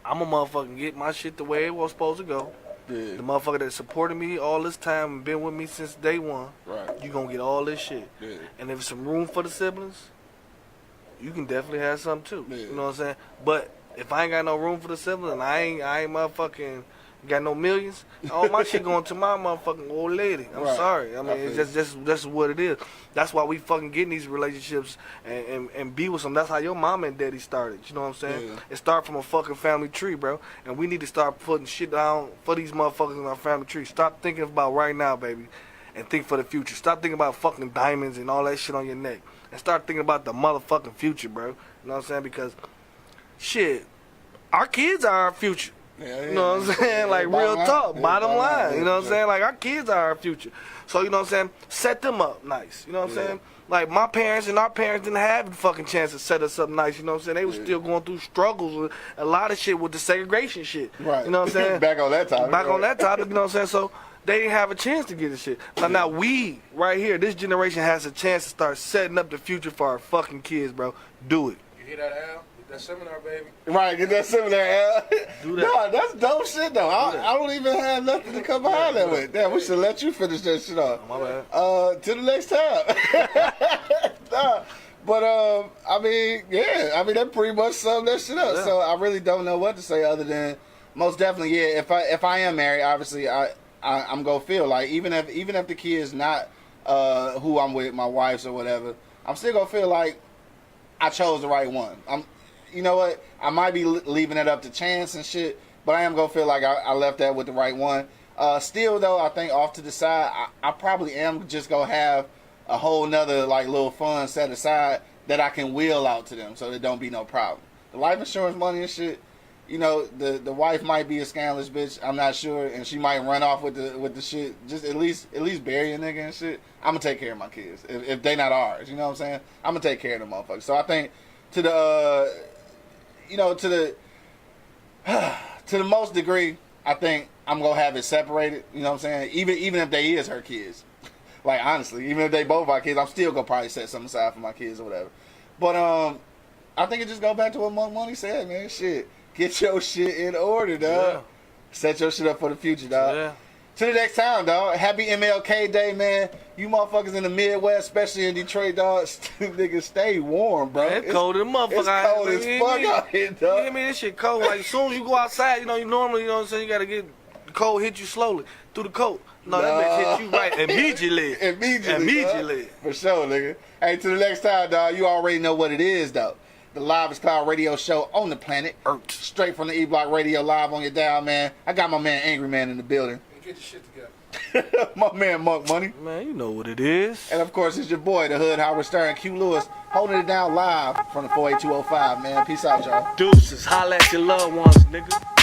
I'm a motherfucking get my shit the way it was supposed to go. Yeah. The motherfucker that supported me all this time and been with me since day one. Right. You gonna get all this shit. Yeah. And if there's some room for the siblings, you can definitely have some too. Yeah. You know what I'm saying? But if I ain't got no room for the siblings and I ain't motherfucking got no millions, all my shit going to my motherfucking old lady. I'm Right. sorry. I mean, it's just what it is. That's why we fucking get in these relationships and be with them. That's how your mom and daddy started. You know what I'm saying? Yeah. It started from a fucking family tree, bro. And we need to start putting shit down for these motherfuckers in our family tree. Stop thinking about right now, baby, and think for the future. Stop thinking about fucking diamonds and all that shit on your neck. And start thinking about the motherfucking future, bro. You know what I'm saying? Because, shit, our kids are our future. Yeah, You know what I'm saying? Like, real talk, bottom line. You know what I'm saying? Like, our kids are our future. So, you know what I'm saying? Set them up nice. You know what I'm saying? Like, my parents and our parents didn't have the fucking chance to set us up nice. You know what I'm saying? They was still going through struggles with a lot of shit with the segregation shit. Right. You know what I'm saying? Back on that topic. On that topic, you know what I'm saying? So, they didn't have a chance to get this shit. So now we, right here, this generation has a chance to start setting up the future for our fucking kids, bro. Do it. You hear that, Al? Get that seminar, baby. Right, get that seminar, Al. Do that. No, that's dope shit, though. I don't even have nothing to come behind that with. Damn, we should let you finish that shit off. My bad. To the next time. Nah, but, I mean, that pretty much summed that shit up. Yeah. So I really don't know what to say other than, most definitely, yeah, if I am married, obviously, I'm gonna feel like, even if the kid's not who I'm with, my wife's or whatever, I'm still gonna feel like I chose the right one. You know what? I might be leaving it up to chance and shit, but I am gonna feel like I left that with the right one. Still though, I think off to the side, I probably am just gonna have a whole nother like little fund set aside that I can wheel out to them, so there don't be no problem. The life insurance money and shit, you know, the wife might be a scandalous bitch. I'm not sure, and she might run off with the shit. Just at least bury a nigga and shit. I'm gonna take care of my kids if they not ours. You know what I'm saying? I'm gonna take care of them motherfuckers. So I think to the to the most degree, I think I'm gonna have it separated. You know what I'm saying? Even if they is her kids. Like, honestly, even if they both our kids, I'm still gonna probably set something aside for my kids or whatever. But I think it just goes back to what Monk Money said, man. Shit, get your shit in order, dog. Yeah. Set your shit up for the future, dog. Yeah. To the next time, dog. Happy MLK Day, man. You motherfuckers in the Midwest, especially in Detroit, dog. Niggas, stay warm, bro. Man, it's cold as a motherfucker. It's cold as fuck out here, dog. You hear me? This shit cold. Like, as soon as you go outside, you know, you normally, you know what I'm saying, you gotta get the cold hit you slowly through the coat. No, that bitch hit you right immediately. Immediately. For sure, nigga. Hey, to the next time, dog, you already know what it is, though. The Livest Cloud Radio Show on the planet Earth. Straight from the E-Block Radio live on your dial, man. I got my man Angry Man in the building. Get your shit together. My man Monk Money. Man, you know what it is. And of course, it's your boy, the Hood Howard Stern, Q Lewis, holding it down live from the 48205, man. Peace out, y'all. Deuces, holla at your loved ones, nigga.